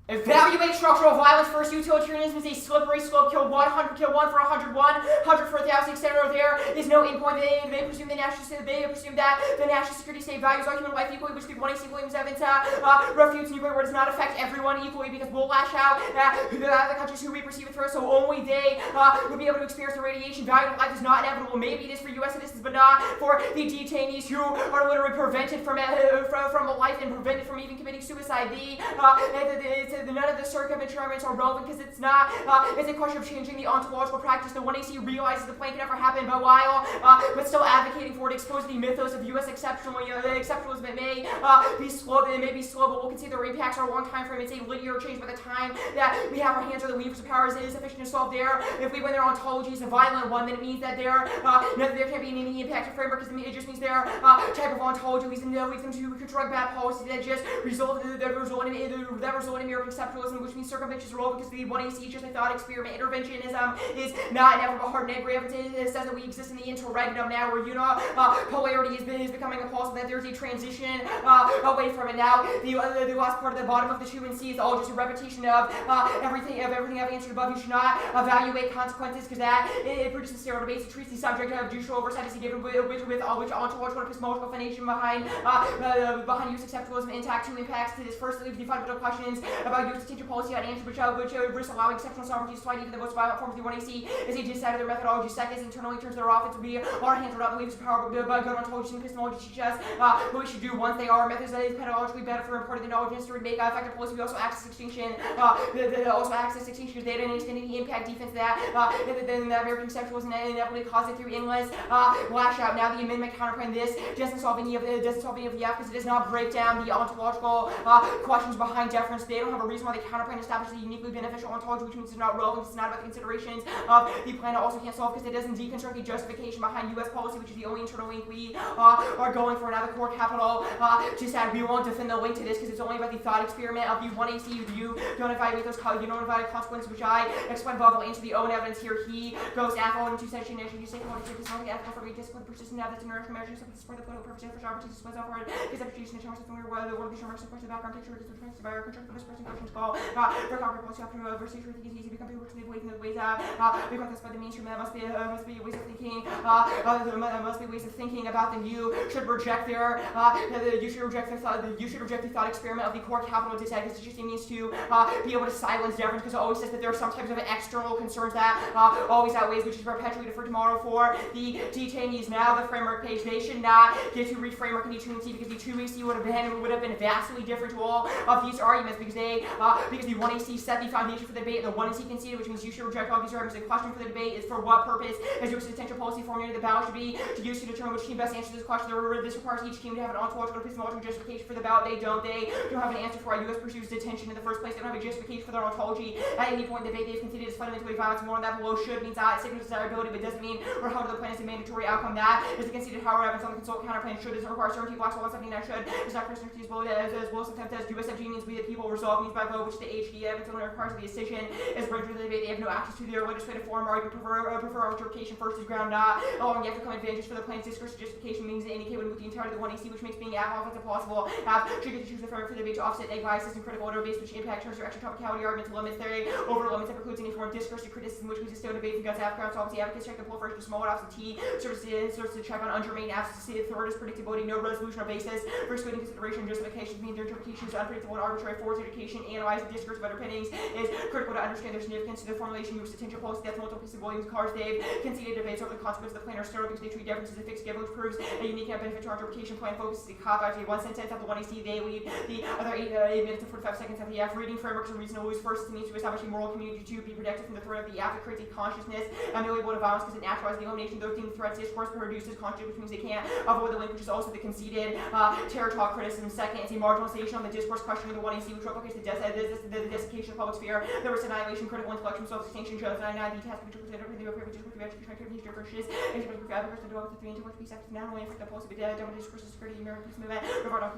Evaluate structural violence versus utilitarianism is a slippery slope. Kill 100, kill 1 for 101, 100 for 1,000, etc. There is no endpoint. They presume that the national security state values all human life equally, which the 1AC Williams evidence refutes nuclear war does not affect everyone equally because we'll lash out the countries who we perceive a threat, so only they will be able to experience the radiation. Value of life is not inevitable. Maybe it is for U.S. citizens, but not for the detainees who are literally prevented from a life and prevented from even committing suicide. None of the circumventions are relevant because it's not. It's a question of changing the ontological practice. The 1AC realizes the plan can never happen, but still advocating for it, exposing the mythos of U.S. exceptionalism. It may be slow, but we'll consider the impacts are a long time frame. It's a linear change by the time that we have our hands on the levers of powers. It is sufficient to solve there. If we win their ontology is a violent one, then it means that there can't be any impact of framework. It just means their type of ontology leads them to construct bad policies that just result in American exceptionalism, which means circumvention is relevant because the 1AC just a thought experiment. Interventionism is not inevitable. Hard and angry evidence says that we exist in the interregnum now, where polarity is becoming impossible. That there's a transition away from it now. The last part of the bottom of the 2 and C is all just a repetition of everything I've answered above. You should not evaluate consequences because that it produces stereotype base. It treats the subject of judicial oversight as a given with ontological and epistemological foundation behind use exceptionalism intact. 2 impacts to this. Firstly, the fundamental questions about U.S. detention policy unanswered, which risk allowing exceptional sovereignty to slide even the most violent forms of the 1AC as they decided their methodology. Second, internally turns their offense to be our hands without the levers of power, but good ontology and epistemology teach us what we should do once they are methods that is pedagogically better for imparting the knowledge necessary to make effective policy. We also access extinction. Because they didn't extend any impact defense that then the American exceptionalism inevitably caused it through endless lash out. Now the amendment counterpoint this doesn't solve any of the F because it does not break down the ontological questions behind deference. They don't have a reason why the counterpoint establishes a uniquely beneficial ontology, which means it's not relevant. It's not about the considerations of the plan. It also can't solve because it doesn't deconstruct the justification behind U.S. policy, which is the only internal link we are going for. Now the core capital just said we won't defend the link to this because it's only about the thought experiment of the 1AC. You don't evaluate those. You don't evaluate consequences, which I explained above. I'll answer the own evidence here. He goes affable into section nation. You say it's not ethical for discipline, persistent evidence and nourishment measures for the political purposes for opportunities to split off hard because appreciation in terms of whether the world is remarks of the background picture is the by our contract for this person questions call for concrete policy option versus I think it's easy to become people to live ways in the ways because that's by the mainstream. That must be ways of thinking. There must be ways of thinking about them. You should reject their the thought experiment of the core capital dissent because it just means to be able to silence deference because it always says that there are some types of external concerns that always outweighs, which is perpetually deferred tomorrow for the detainees. Now the framework page, they should not get to read framework in the 2AC because the 2AC would have been vastly different to all of these arguments because the 1AC set the foundation for the debate and the 1AC conceded, which means you should reject all these arguments. The question for the debate is for what purpose is U.S. detention policy formulated? The ballot should be used to determine which team best answers this question. This requires each team to have an ontological and epistemological justification for the ballot. They don't have an answer for why U.S. pursues detention in the first place. They don't have a justification for their ontology at any point in the debate. They've conceded it's fundamentally violence. More on that below. Should means signals desirability, but doesn't mean or how to the plan is a mandatory outcome. That is the conceded Howard Evans on the consult counterplan. Should doesn't require certainty. Blacks will something that should is not Christian as well sometimes as USF means we the people resolve means by vote, which the HD evidence only requires of the decision is brought to the debate. They have no access to their legislative form, or even prefer arbitration first is ground not, allowing the outcome advantages for the plaintiff's discourse justification means to indicate with the entirety of the 1AC, which makes being offensive possible. Have should get to choose the firm for the debate to offset egg biases and critical order based which impact terms or extra topicality arguments limits theory over limits that precludes any form of discourse or criticism which we just debates and guts after solvency advocates check the poll first to small absentee serves to check on ungermane absence. The third is predictability, no resolution or basis for excluding consideration and justification means their interpretation is unpredictable and arbitrary. Forward education, analyze the discourse of underpinnings is critical to understand their significance to the formulation moves attention policy. That's multiple pieces of Williams cars. They've conceded debates over the consequences of the plan or sterile because they treat differences as fixed given, which proves a unique benefit to our interpretation. Plan focuses the cop out one sentence of the 1AC. They lead the other 8 minutes and 45 seconds of the F. Reading frameworks and reasonable use first means to establish a moral community to be protected from the threat of the F. It creates a consciousness unavailable to violence because it naturalizes the elimination of those deemed threats. Discourse produces conscious, which means they can't avoid the link, which is also the conceded terror talk criticism. Second, it's a marginalization on the discourse questioning the 1AC, which replicates the desiccation of public sphere. There was annihilation, critical intellectual self-distinction shows that 9 task which was considered the privilege of education activities differences and to grab the develop the 3 intellectual peace active not only for the pulse of the dominant discourse security American peace movement revival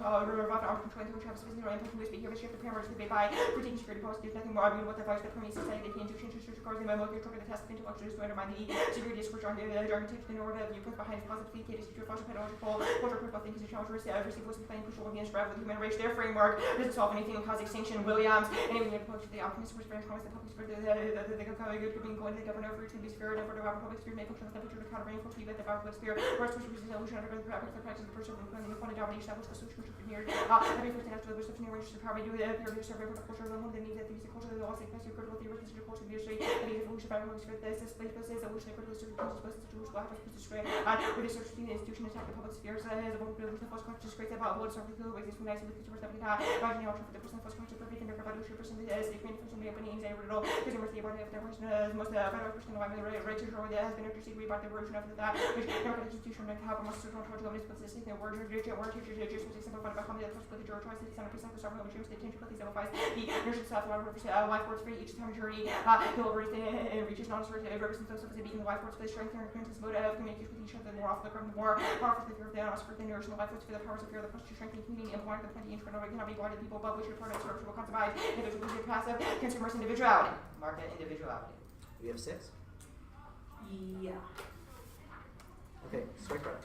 armed control and travis business or impact with behavior shift the parameters of the by critiquing security policy. There's nothing more arguable with the advice that permeates society. They can do change social cars and memo control the task of intellectuals to undermine the security discourse on the architecture in order of viewpoints behind positive indicated to false pedagogical cultural critical thinking is a challenge receive voice and playing crucial against strive with human race. Their framework doesn't solve anything and cause extinction. Williams and even the approach to the alchemist was very promised the public sphere the good being going to the governor over to be sphere and over the public sphere make function of the temperature to counter rainfall to be with the public sphere whereas which was the solution under the practice of the person who claimed the quantity domination that was the solution which was near every first after the reception range to power may do the appear survey for the culture of the home they need that the music culture of the laws like critical theory the culture of the industry and the evolution of everyone's sphere this place is evolution critical to the process to which will happen to destroy with the search the institution attack the public sphere as a book building the false conscious great about what sort of the ways from nice with consumers that we have by the for the person false conscious perfect and everybody should person as the community from the opening anxiety riddle consumer theory about the person most better person who I'm the right to show that has been interested about the version of that which never institution like how most social towards women is specific the word teachers which simplified by comedy that first with the George tries to 100% the summer which the attention but these amplifies the nurture self life words for each time journey delivers and reaches non represents those of the beacon the life words for the strength and recurrence mode of communication with each other the more off the ground the more powerful the fear of the honest for the nourishing the life words for the powers of fear the push to strengthen community and blind the plenty and internal cannot be blinded people above which are part of structural consummate individual passive consumers individuality market individuality. We have 6? Yeah. Okay, strike right.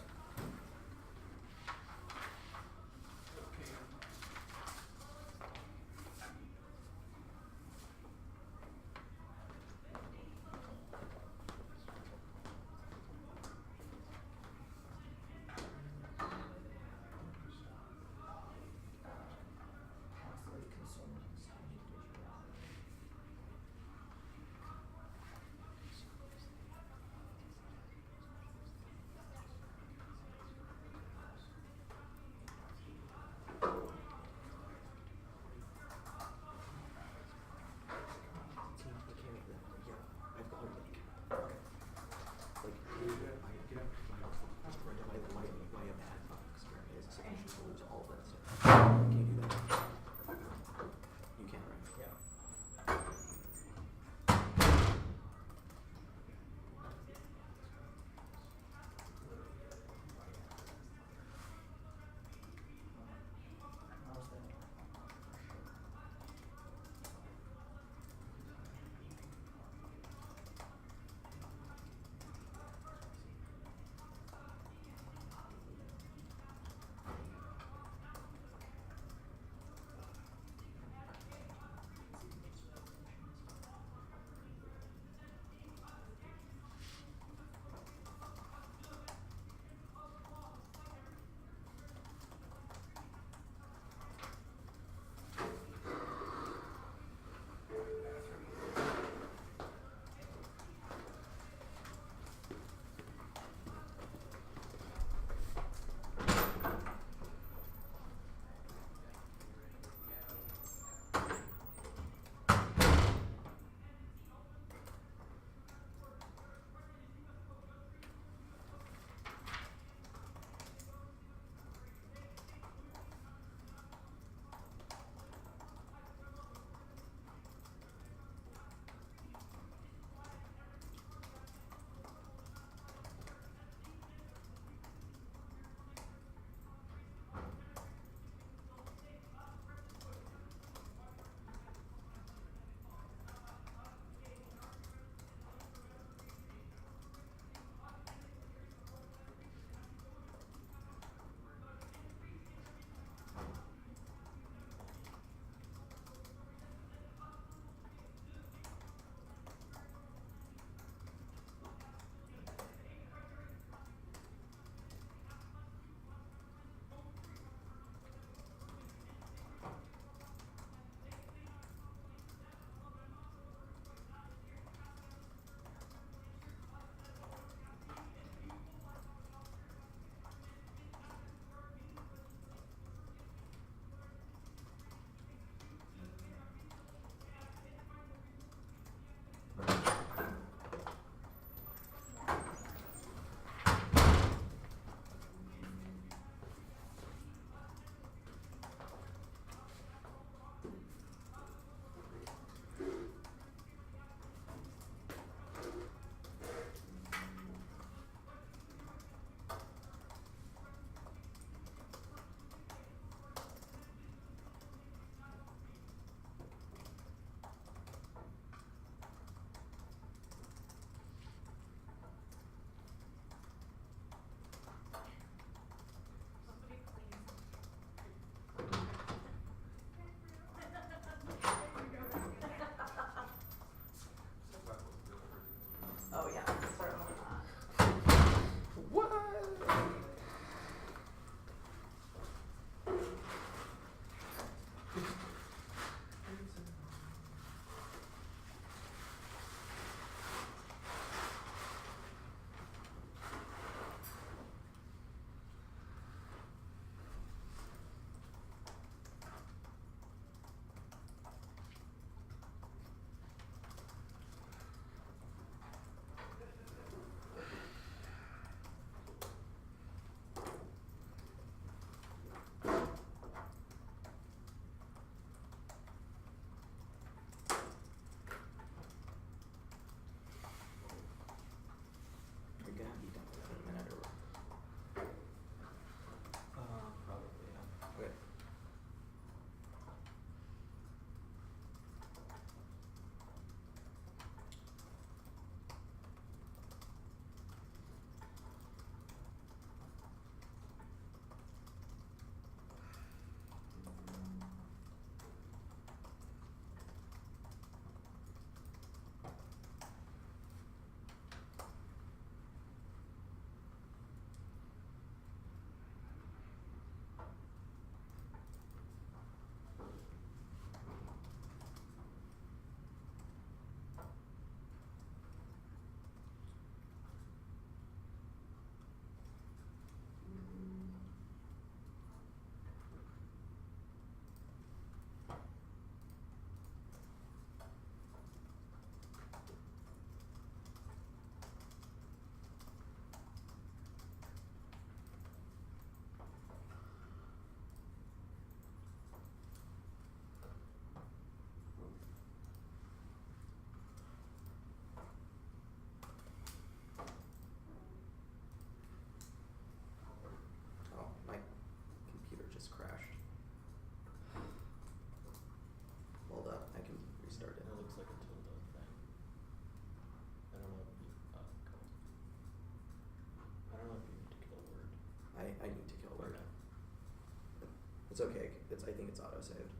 It's okay. I think it's auto saved.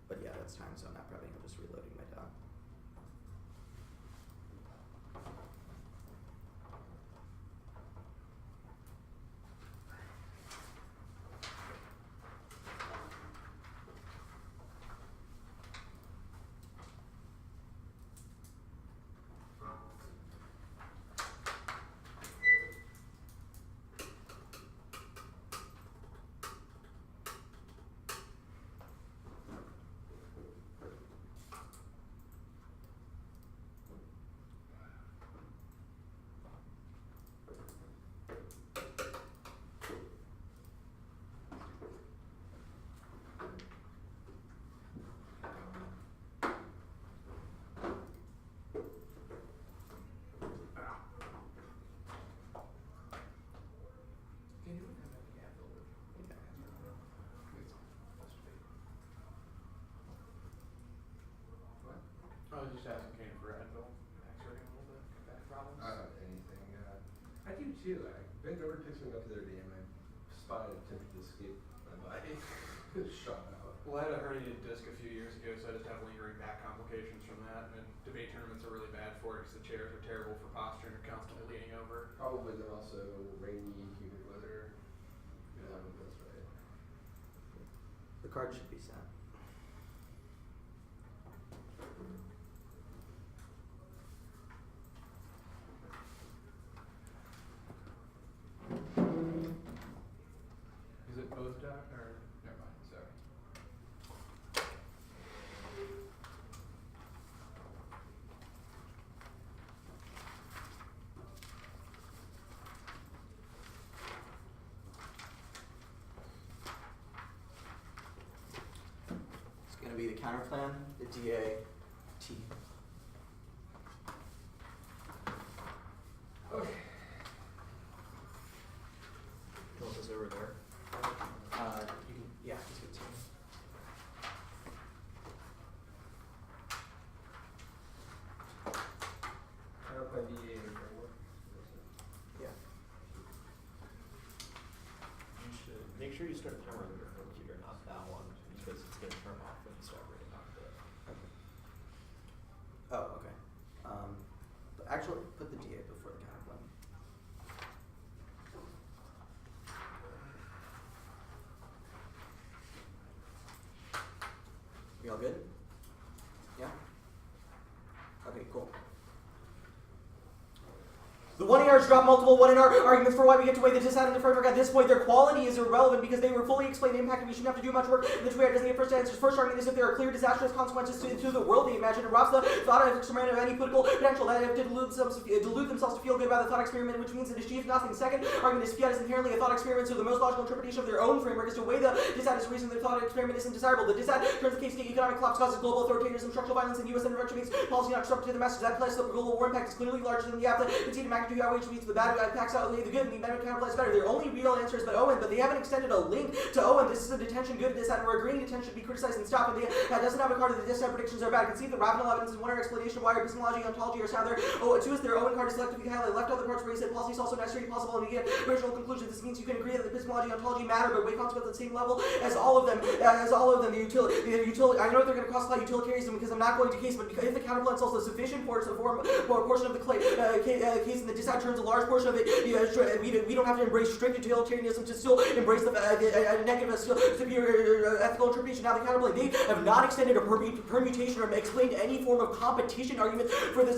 But yeah, that's time zone. Not probably. I'm just reloading my doc. Can you have that gap over? What? I was just asking Kane for Advil. X-raying a little bit. Back problems. Anything. I do too. I bent over to pick something up the other day and my spine attempted to escape my body. Shot out. Well, I had a herniated disc a few years ago, so I just have lingering back complications from that. And debate tournaments are really bad for it because the chairs are terrible for posture and you're constantly leaning over. Probably then also rainy, humid weather. That's right. The card should be sent. Is it both doc or never mind? Sorry. It's gonna be the counter plan, the DA, T. Okay. What was over there? You can, yeah, just get to me. I don't play DA framework. Yeah. You should make sure you start the timer on your computer, not that one, because it's gonna turn off when you start reading off it. Oh, okay. But actually, put the DA before the counter plan. We all good? Yeah? Okay, cool. The 1 ARs drop multiple 1 AR arguments for why we get to weigh the dissent in the framework. At this point, their quality is irrelevant because they were fully explained impact and we shouldn't have to do much work. And the 2 AR doesn't get first answers. First argument is if there are clear disastrous consequences to the world they imagine. It robs the thought experiment of any political potential that have to delude themselves to feel good about the thought experiment, which means it achieves nothing. Second argument is fiat is inherently a thought experiment, so the most logical interpretation of their own framework is to weigh the dissent as reason their thought experiment isn't desirable. The dissent turns the case to economic collapse, causes global authoritarianism, structural violence, and U.S. intervention makes policy not disruptive to the masses. That place the global war impact is clearly larger than the conceded magnitude outweighs which means the bad packs out the good and the amendment counterplays better. Their only real answer is but Owen, but they haven't extended a link to Owen. This is a detention good dissent. We're agreeing detention should be criticized and stopped. And that doesn't have a card that the dissent predictions are bad. Concede the rational evidence and one explanation of why our epistemology and ontology are sound there. Oh, 2 is their Owen card is selectively highlighted. Left other parts where he said policy is also necessary, possible, and again, original conclusion. This means you can agree that the epistemology and ontology matter, but weigh consequences at the same level as all of them. The utility. I know they're going to cost a lot of utilitarianism because I'm not going to case, but if the counterplan solves a sufficient portion of the case and the dissent turns a large portion of it, we don't have to embrace strict utilitarianism to still embrace the negative superior ethical interpretation. Now the counterplay, they have not extended a permutation or explained any form of competition argument for the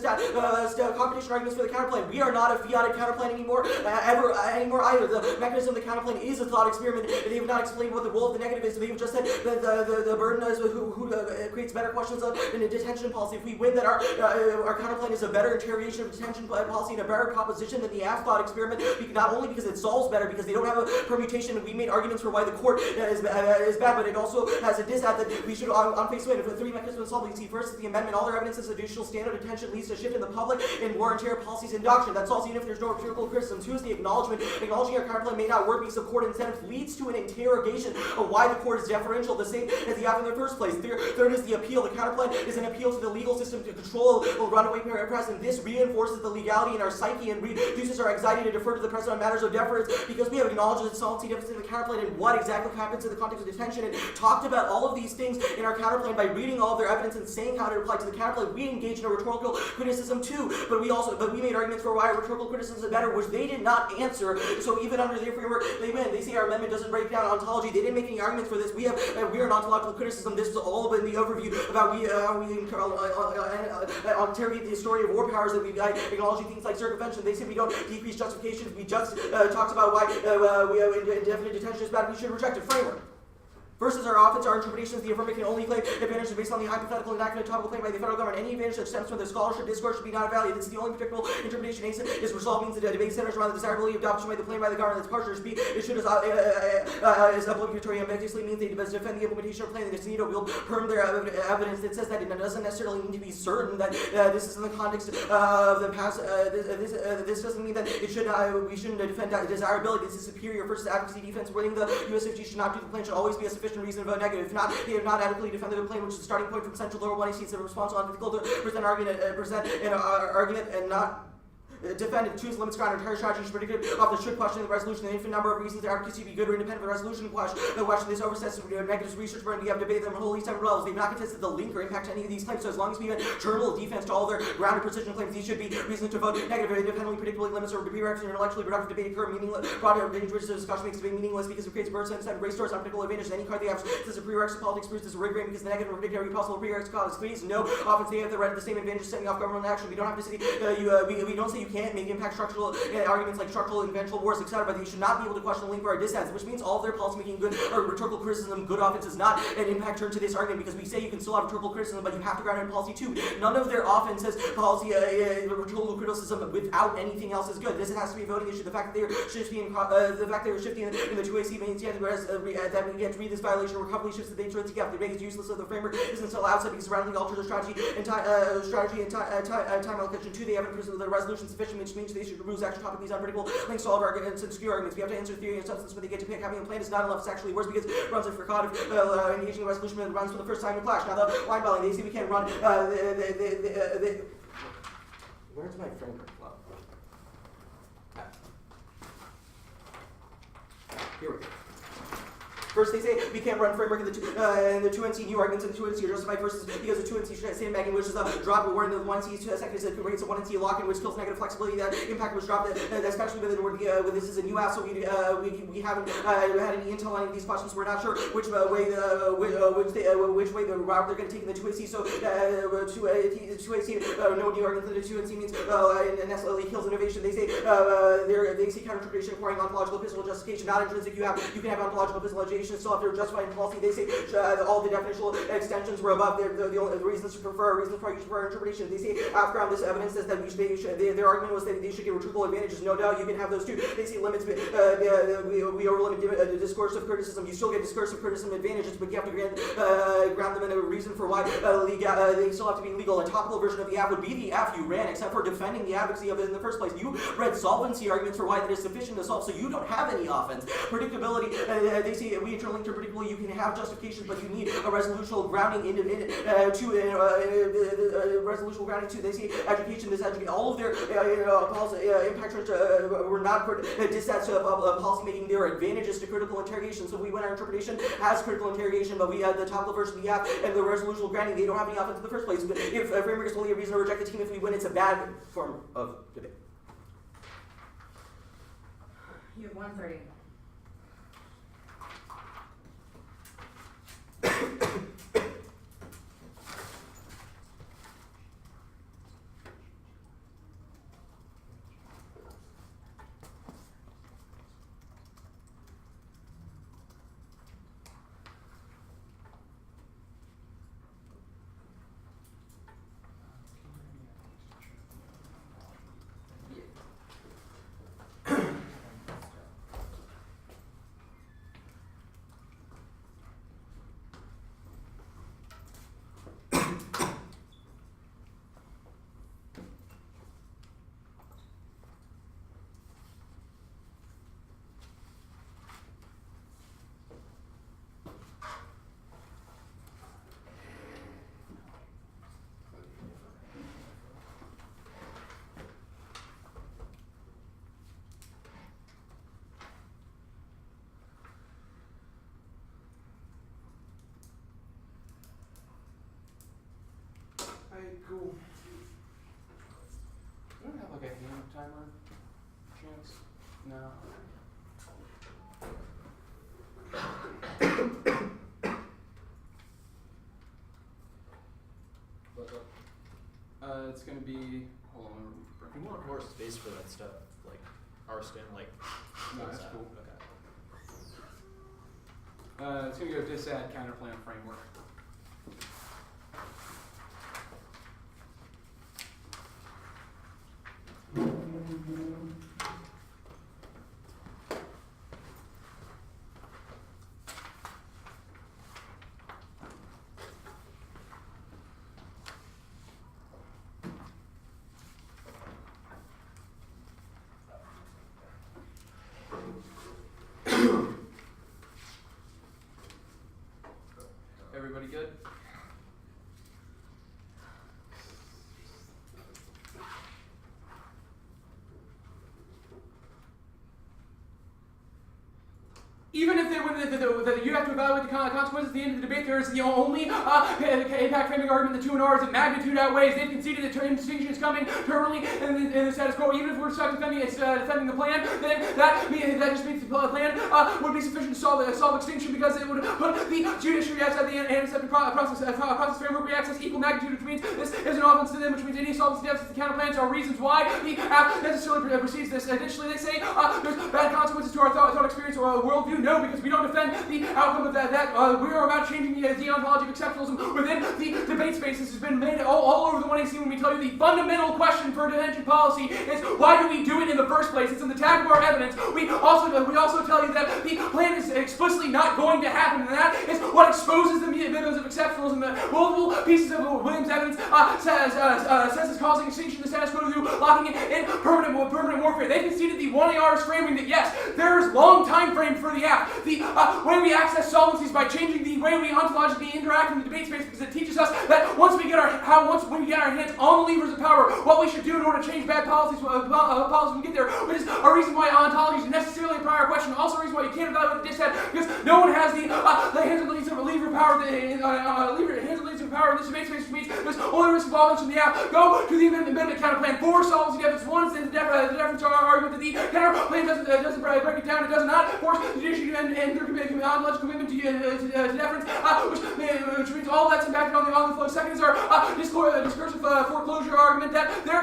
competition arguments for the counterplane. We are not a fiated counterplane anymore, anymore either. The mechanism of the counterplane is a thought experiment. They have not explained what the role of the negative is. They have just said that the burden is who creates better questions in a detention policy. If we win that our counterplane is a better interrogation of detention policy and a better composition than the thought experiment, not only because it solves better, because they don't have a permutation, and we made arguments for why the court is bad, but it also has a dissent that we should on face value. For the 3 mechanisms solved, we see first is the amendment. All their evidence is a judicial standard detention leads to a shift in the public in war and terror policies and doctrine. That solves even if there's no empirical criticism. 2 is the acknowledgement. Acknowledging our counterplane may not work because of court incentive leads to an interrogation of why the court is deferential, the same as the in the first place. Third is the appeal. The counterplane is an appeal to the legal system to control the runaway press, and this reinforces the legality in our psyche and reduces our anxiety to defer to the president on matters of deference because we have acknowledged the solvency deficit of the counterplan and what exactly happens in the context of detention and talked about all of these things in our counterplan by reading all of their evidence and saying how to apply to the counterplan. We engaged in a rhetorical criticism too, but we made arguments for why rhetorical criticism is better, which they did not answer. So even under their framework, they win. They say our amendment doesn't break down ontology. They didn't make any arguments for this. We are an ontological criticism. This is all in the overview about how we interrogate the story of war powers that we acknowledging things like circumvention. They say we don't decrease justifications. We just talked about why we have indefinite detention is bad. We should reject it. Framework. Versus our offense, our interpretations, the affirmative can only claim advantages based on the hypothetical enactment topical claim by the federal government. Any advantage that stems from the scholarship discourse should be not valued. This is the only predictable interpretation ACE is resolved means that the debate centers around the desirability of adoption by the claim by the government. Its partners be it should is obligatory ambiguously means they defend the implementation of the plan. They just need to build firm their evidence that says that it doesn't necessarily need to be certain that this is in the context of the past. This doesn't mean that it should we shouldn't defend desirability. This is superior versus advocacy defense. Winning the USFG should not do the plan should always be a sufficient reason to vote negative. If not, they have not adequately defended the claim, which is the starting point from central lower 1 AC. It's a response on difficult to present an argument and not defendant choose limits ground entire strategy is predicted of the should question in the resolution. The infinite number of reasons the advocacy be good or independent of the resolution question. The question this oversets negative research burden. We have debated them wholly separate levels. They've not contested the link or impact to any of these claims. So as long as we have journal defense to all their grounded precision claims, these should be reasons to vote negative. Independently, predictably limits or prerequisites intellectually productive debate occur meaningless. Broad dangerous discussion makes debate meaningless because it creates bursts and race stores unpredictable advantage. Any card they have this is a prerequisite politics proves this rigging because the negative or predict every possible prerequisite cause. Please no often they have the right of the same advantage setting off government action. We don't have to say we don't say you can't make impact structure arguments like structural and eventual wars, etc., but you should not be able to question the link or dissents, which means all of their policy making good or rhetorical criticism, good offense is not an impact turn to this argument because we say you can still have rhetorical criticism, but you have to ground it in policy too. None of their offense says policy rhetorical criticism without anything else is good. This has to be a voting issue. The fact that they were shifting, in the 2AC means that we get to read this violation or recovery shifts the nature of the gap. The debate is useless of the framework isn't still outside because radically alters the strategy and time allocation. Two, they haven't presented the resolution sufficient, which means they should remove action topic these unpredictable links to all of our arguments and skew arguments. We have to answer theory and substance, but they get to pick. Having a plan is not enough. It's actually worse because it runs like forgot engaging in resolution and runs for the first time in clash. Now the line balling, they say we can't run. Where's my framework? Here we go. First, they say we can't run framework in the 2NC new arguments, and the 2NC are justified versus because the 2NC sandbagging, which is a drop, but we're in the 1NC second is a rates of 1NC lock-in, which kills negative flexibility. That impact was dropped, especially with this is a new app, so we haven't had any intel on any of these questions. We're not sure which way the route they're going to take in the 2AC. So 2AC, no new arguments in the 2NC means and necessarily kills innovation. They say they see counter-interpretation requiring ontological epistemological justification, not intrinsic. You can have ontological epistemological still after justifying policy. They say all the definitional extensions were above the reasons to prefer, reasons for interpretation. They say after this evidence says that their argument was that they should get retrieval advantages. No doubt you can have those too. They say limits, we overlimit discursive criticism. You still get discursive criticism advantages, but you have to ground them in a reason for why they still have to be legal. A topical version of the app would be the app you ran, except for defending the advocacy of it in the first place. You read solvency arguments for why that is sufficient to solve, so you don't have any offense. Predictability, they say we interlink to predictability. You can have justifications, but you need a resolutional grounding resolutional grounding to. They say education, all of their impact were not dissets of policy making. There are advantages to critical interrogation. So we went our interpretation has critical interrogation, but we had the topical version of the app and the resolutional grounding. They don't have any offense in the first place. But if a framework is only a reason to reject the team if we win, it's a bad form of debate. You have 1:30. No. It's gonna be. Hold on. If you want more space for that stuff, like arson, like. No, what's that's that? cool. Okay. It's gonna go disadd counterplan framework. Everybody good? Even if you have to evaluate the consequences at the end of the debate, there is the only impact framing argument the 2 and R is that magnitude outweighs. They've conceded that distinction is coming permanently in the status quo. Even if we're stuck defending the plan, then that just means the plan would be sufficient to solve extinction, because it would put the judiciary outside the antiseptic process framework. We access equal magnitude, which means this is an offense to them, which means any solvency deficits the counterplans are reasons why the app necessarily precedes this. Additionally, they say there's bad consequences to our thought experience or worldview. No, because we don't defend the outcome of that. We are about changing the ontology of exceptionalism within the debate space. This has been made all over the 1AC when we tell you the fundamental question for detention policy is, why do we do it in the first place? It's in the tag of our evidence. We also tell you that the plan is explicitly not going to happen, and that is what exposes the mythos of exceptionalism. The multiple pieces of Williams' evidence says is causing extinction of the status quo through locking it in permanent warfare. They conceded the 1AR's framing that yes, there is long time frame for the app. The way we access solvency is by changing the way we ontologically interact in the debate space, because it teaches us that once we get our hands on the levers of power, what we should do in order to change bad policies when we get there, which is a reason why ontology is necessarily a prior question. Also a reason why you can't evaluate the dissent, because no one has the hands on the levers of lever power. Hands on the levers of power in this debate space, which means there's only risk of violence from the app. Go to the amendment counterplan for solvency deficits. One is the deference to our argument that the counterplan doesn't break it down. It does not force the judiciary and their ontological commitment to deference, which means all that's impacted on the flow. Second is our discursive foreclosure argument that their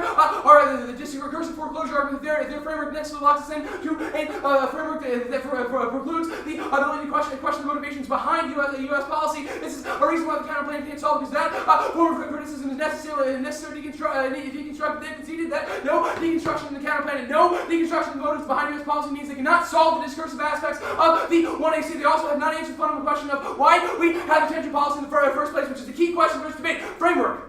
framework necessarily locks us in to a framework that precludes the ability to question the motivations behind U.S. policy. This is a reason why the counterplan can't solve, because that form of criticism is necessary to deconstruct. They conceded that no deconstruction in the counterplan and no deconstruction of the motives behind U.S. policy means they cannot solve the discursive aspects of the 1AC. They also have not answered the fundamental question of why we have detention policy in the first place, which is the key question for this debate. Framework.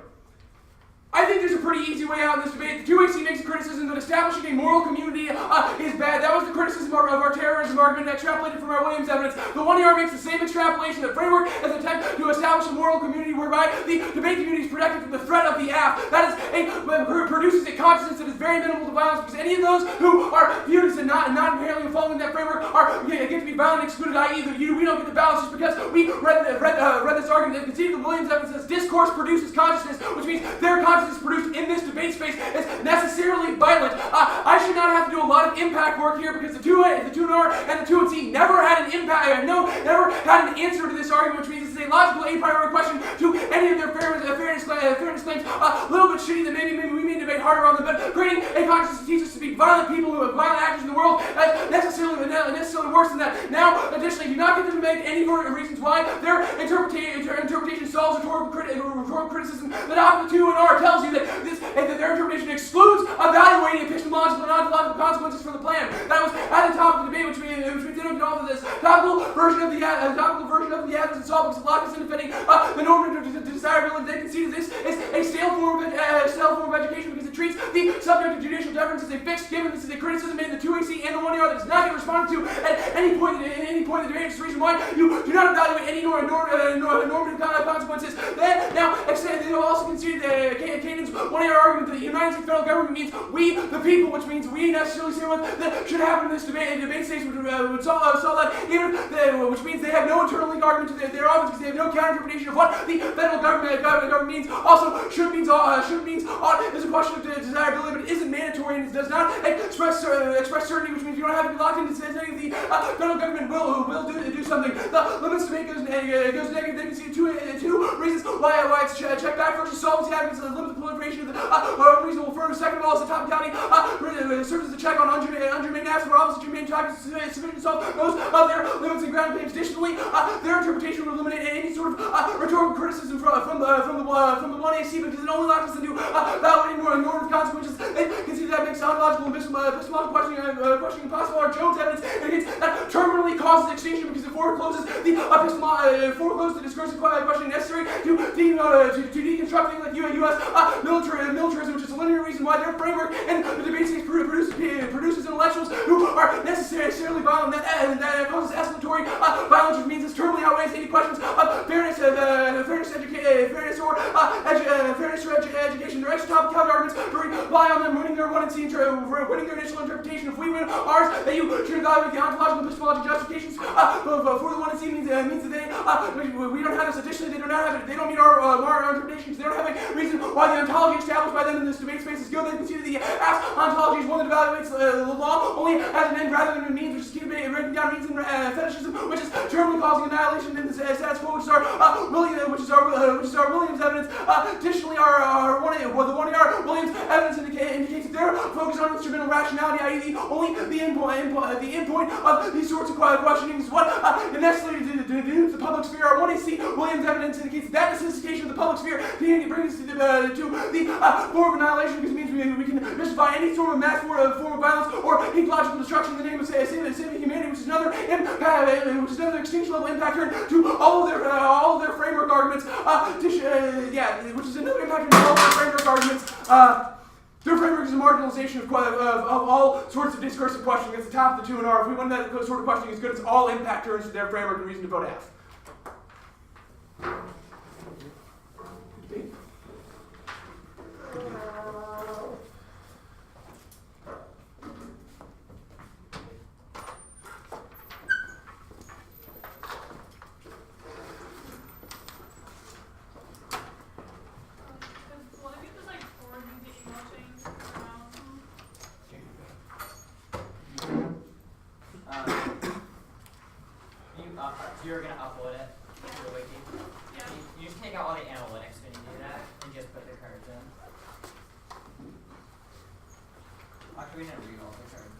I think there's a pretty easy way out in this debate. The 2AC makes a criticism that establishing a moral community is bad. That was the criticism of our terrorism argument extrapolated from our Williams evidence. The 1ER makes the same extrapolation. The framework is an attempt to establish a moral community whereby the debate community is protected from the threat of the app. That is produces a consciousness that is very minimal to violence, because any of those who are viewed as not inherently following that framework are get to be violently excluded, i.e. we don't get the balance just because we read this argument. They conceded the Williams evidence says discourse produces consciousness, which means their consciousness produced in this debate space is necessarily violent. I should not have to do a lot of impact work here, because the 2NR and the 2NC never had an impact, never had an answer to this argument, which means it's a logical a priori question to any of their fairness claims. A little bit shitty that maybe we may debate harder on them, but creating a consciousness teaches us to be violent people who have violent actors in the world as necessarily worse than that. Now, additionally, do not get them to make any reasons why their interpretation solves rhetorical criticism. The doc of the 2NR tells you that their interpretation excludes evaluating epistemological and ontological consequences for the plan. That was at the top of the debate, which means they don't get off of this. Topical version of the evidence and solve, because lock us in defending the normative desirability. They conceded this is a stale form of education, because it treats the subject of judicial deference as a fixed given. This is a criticism made in the 2AC and the 1ER that does not get responded to at any point in the debate. It's the reason why you do not evaluate any normative consequences. Now, they also conceded Canaan's 1ER argument that the United States federal government means we, the people, which means we necessarily say what that should happen in this debate stage, would solve that, which means they have no internal link argument to their office, because they have no counter-interpretation of what the federal government means. Also, should means ought is a question desire to limit isn't mandatory and it does not express certainty, which means you don't have to be locked into saying the federal government will do something. The limits to make goes negative. They can see two reasons why it's checked back. First is solvency advocates limit the proliferation of the reasonable firms. Second of all, is the top county serves as a check on ungermane acts where officers germane topics sufficient to solve most of their limits and ground claims. Additionally, their interpretation will eliminate any sort of rhetorical criticism from the 1AC because it only locks us into validating more normative consequences. They consider that makes ontological and epistemological questioning impossible. Our Jones evidence indicates that terminally causes extinction because it forecloses the discursive questioning necessary to deconstruct things like U.S. militarism, which is a linear reason why their framework and the debate stage produces intellectuals who are necessarily violent. That causes escalatory violence, which means it terminally outweighs any questions of fairness or education. Their extra topic counter arguments rely on them winning their initial interpretation. If we win ours, that you should evaluate the ontological and epistemological justifications for the 1AC means that we don't have this. Additionally, they don't meet our interpretations. They don't have a reason why the ontology established by them in this debate space is good. They consider the Ask ontology is one that evaluates the law only as an end rather than a means, which is breaking down means and fetishism, which is terminally causing annihilation in the status quo, which is our Williams evidence. Additionally, the 1AR Williams evidence indicates that they're focused on instrumental rationality, i.e. only the endpoint of these sorts of questioning is what necessarily deduce the public sphere. Our 1AC Williams evidence indicates that necessitation of the public sphere brings us to the form of annihilation, because it means we can justify any sort of mass form of violence or ecological destruction in the name of saving humanity, which is another extinction level impactor to all of their framework arguments. Which is another impactor to all of their framework arguments. Their framework is a marginalization of all sorts of discursive questioning. It's the top of the 2 and R. If we want that sort of questioning is good, it's all impactors to their framework and reason to vote F. You're gonna upload it to the wiki. Yeah. You just take out all the analytics when you do that and just put the cards in. Actually, we didn't read all the cards.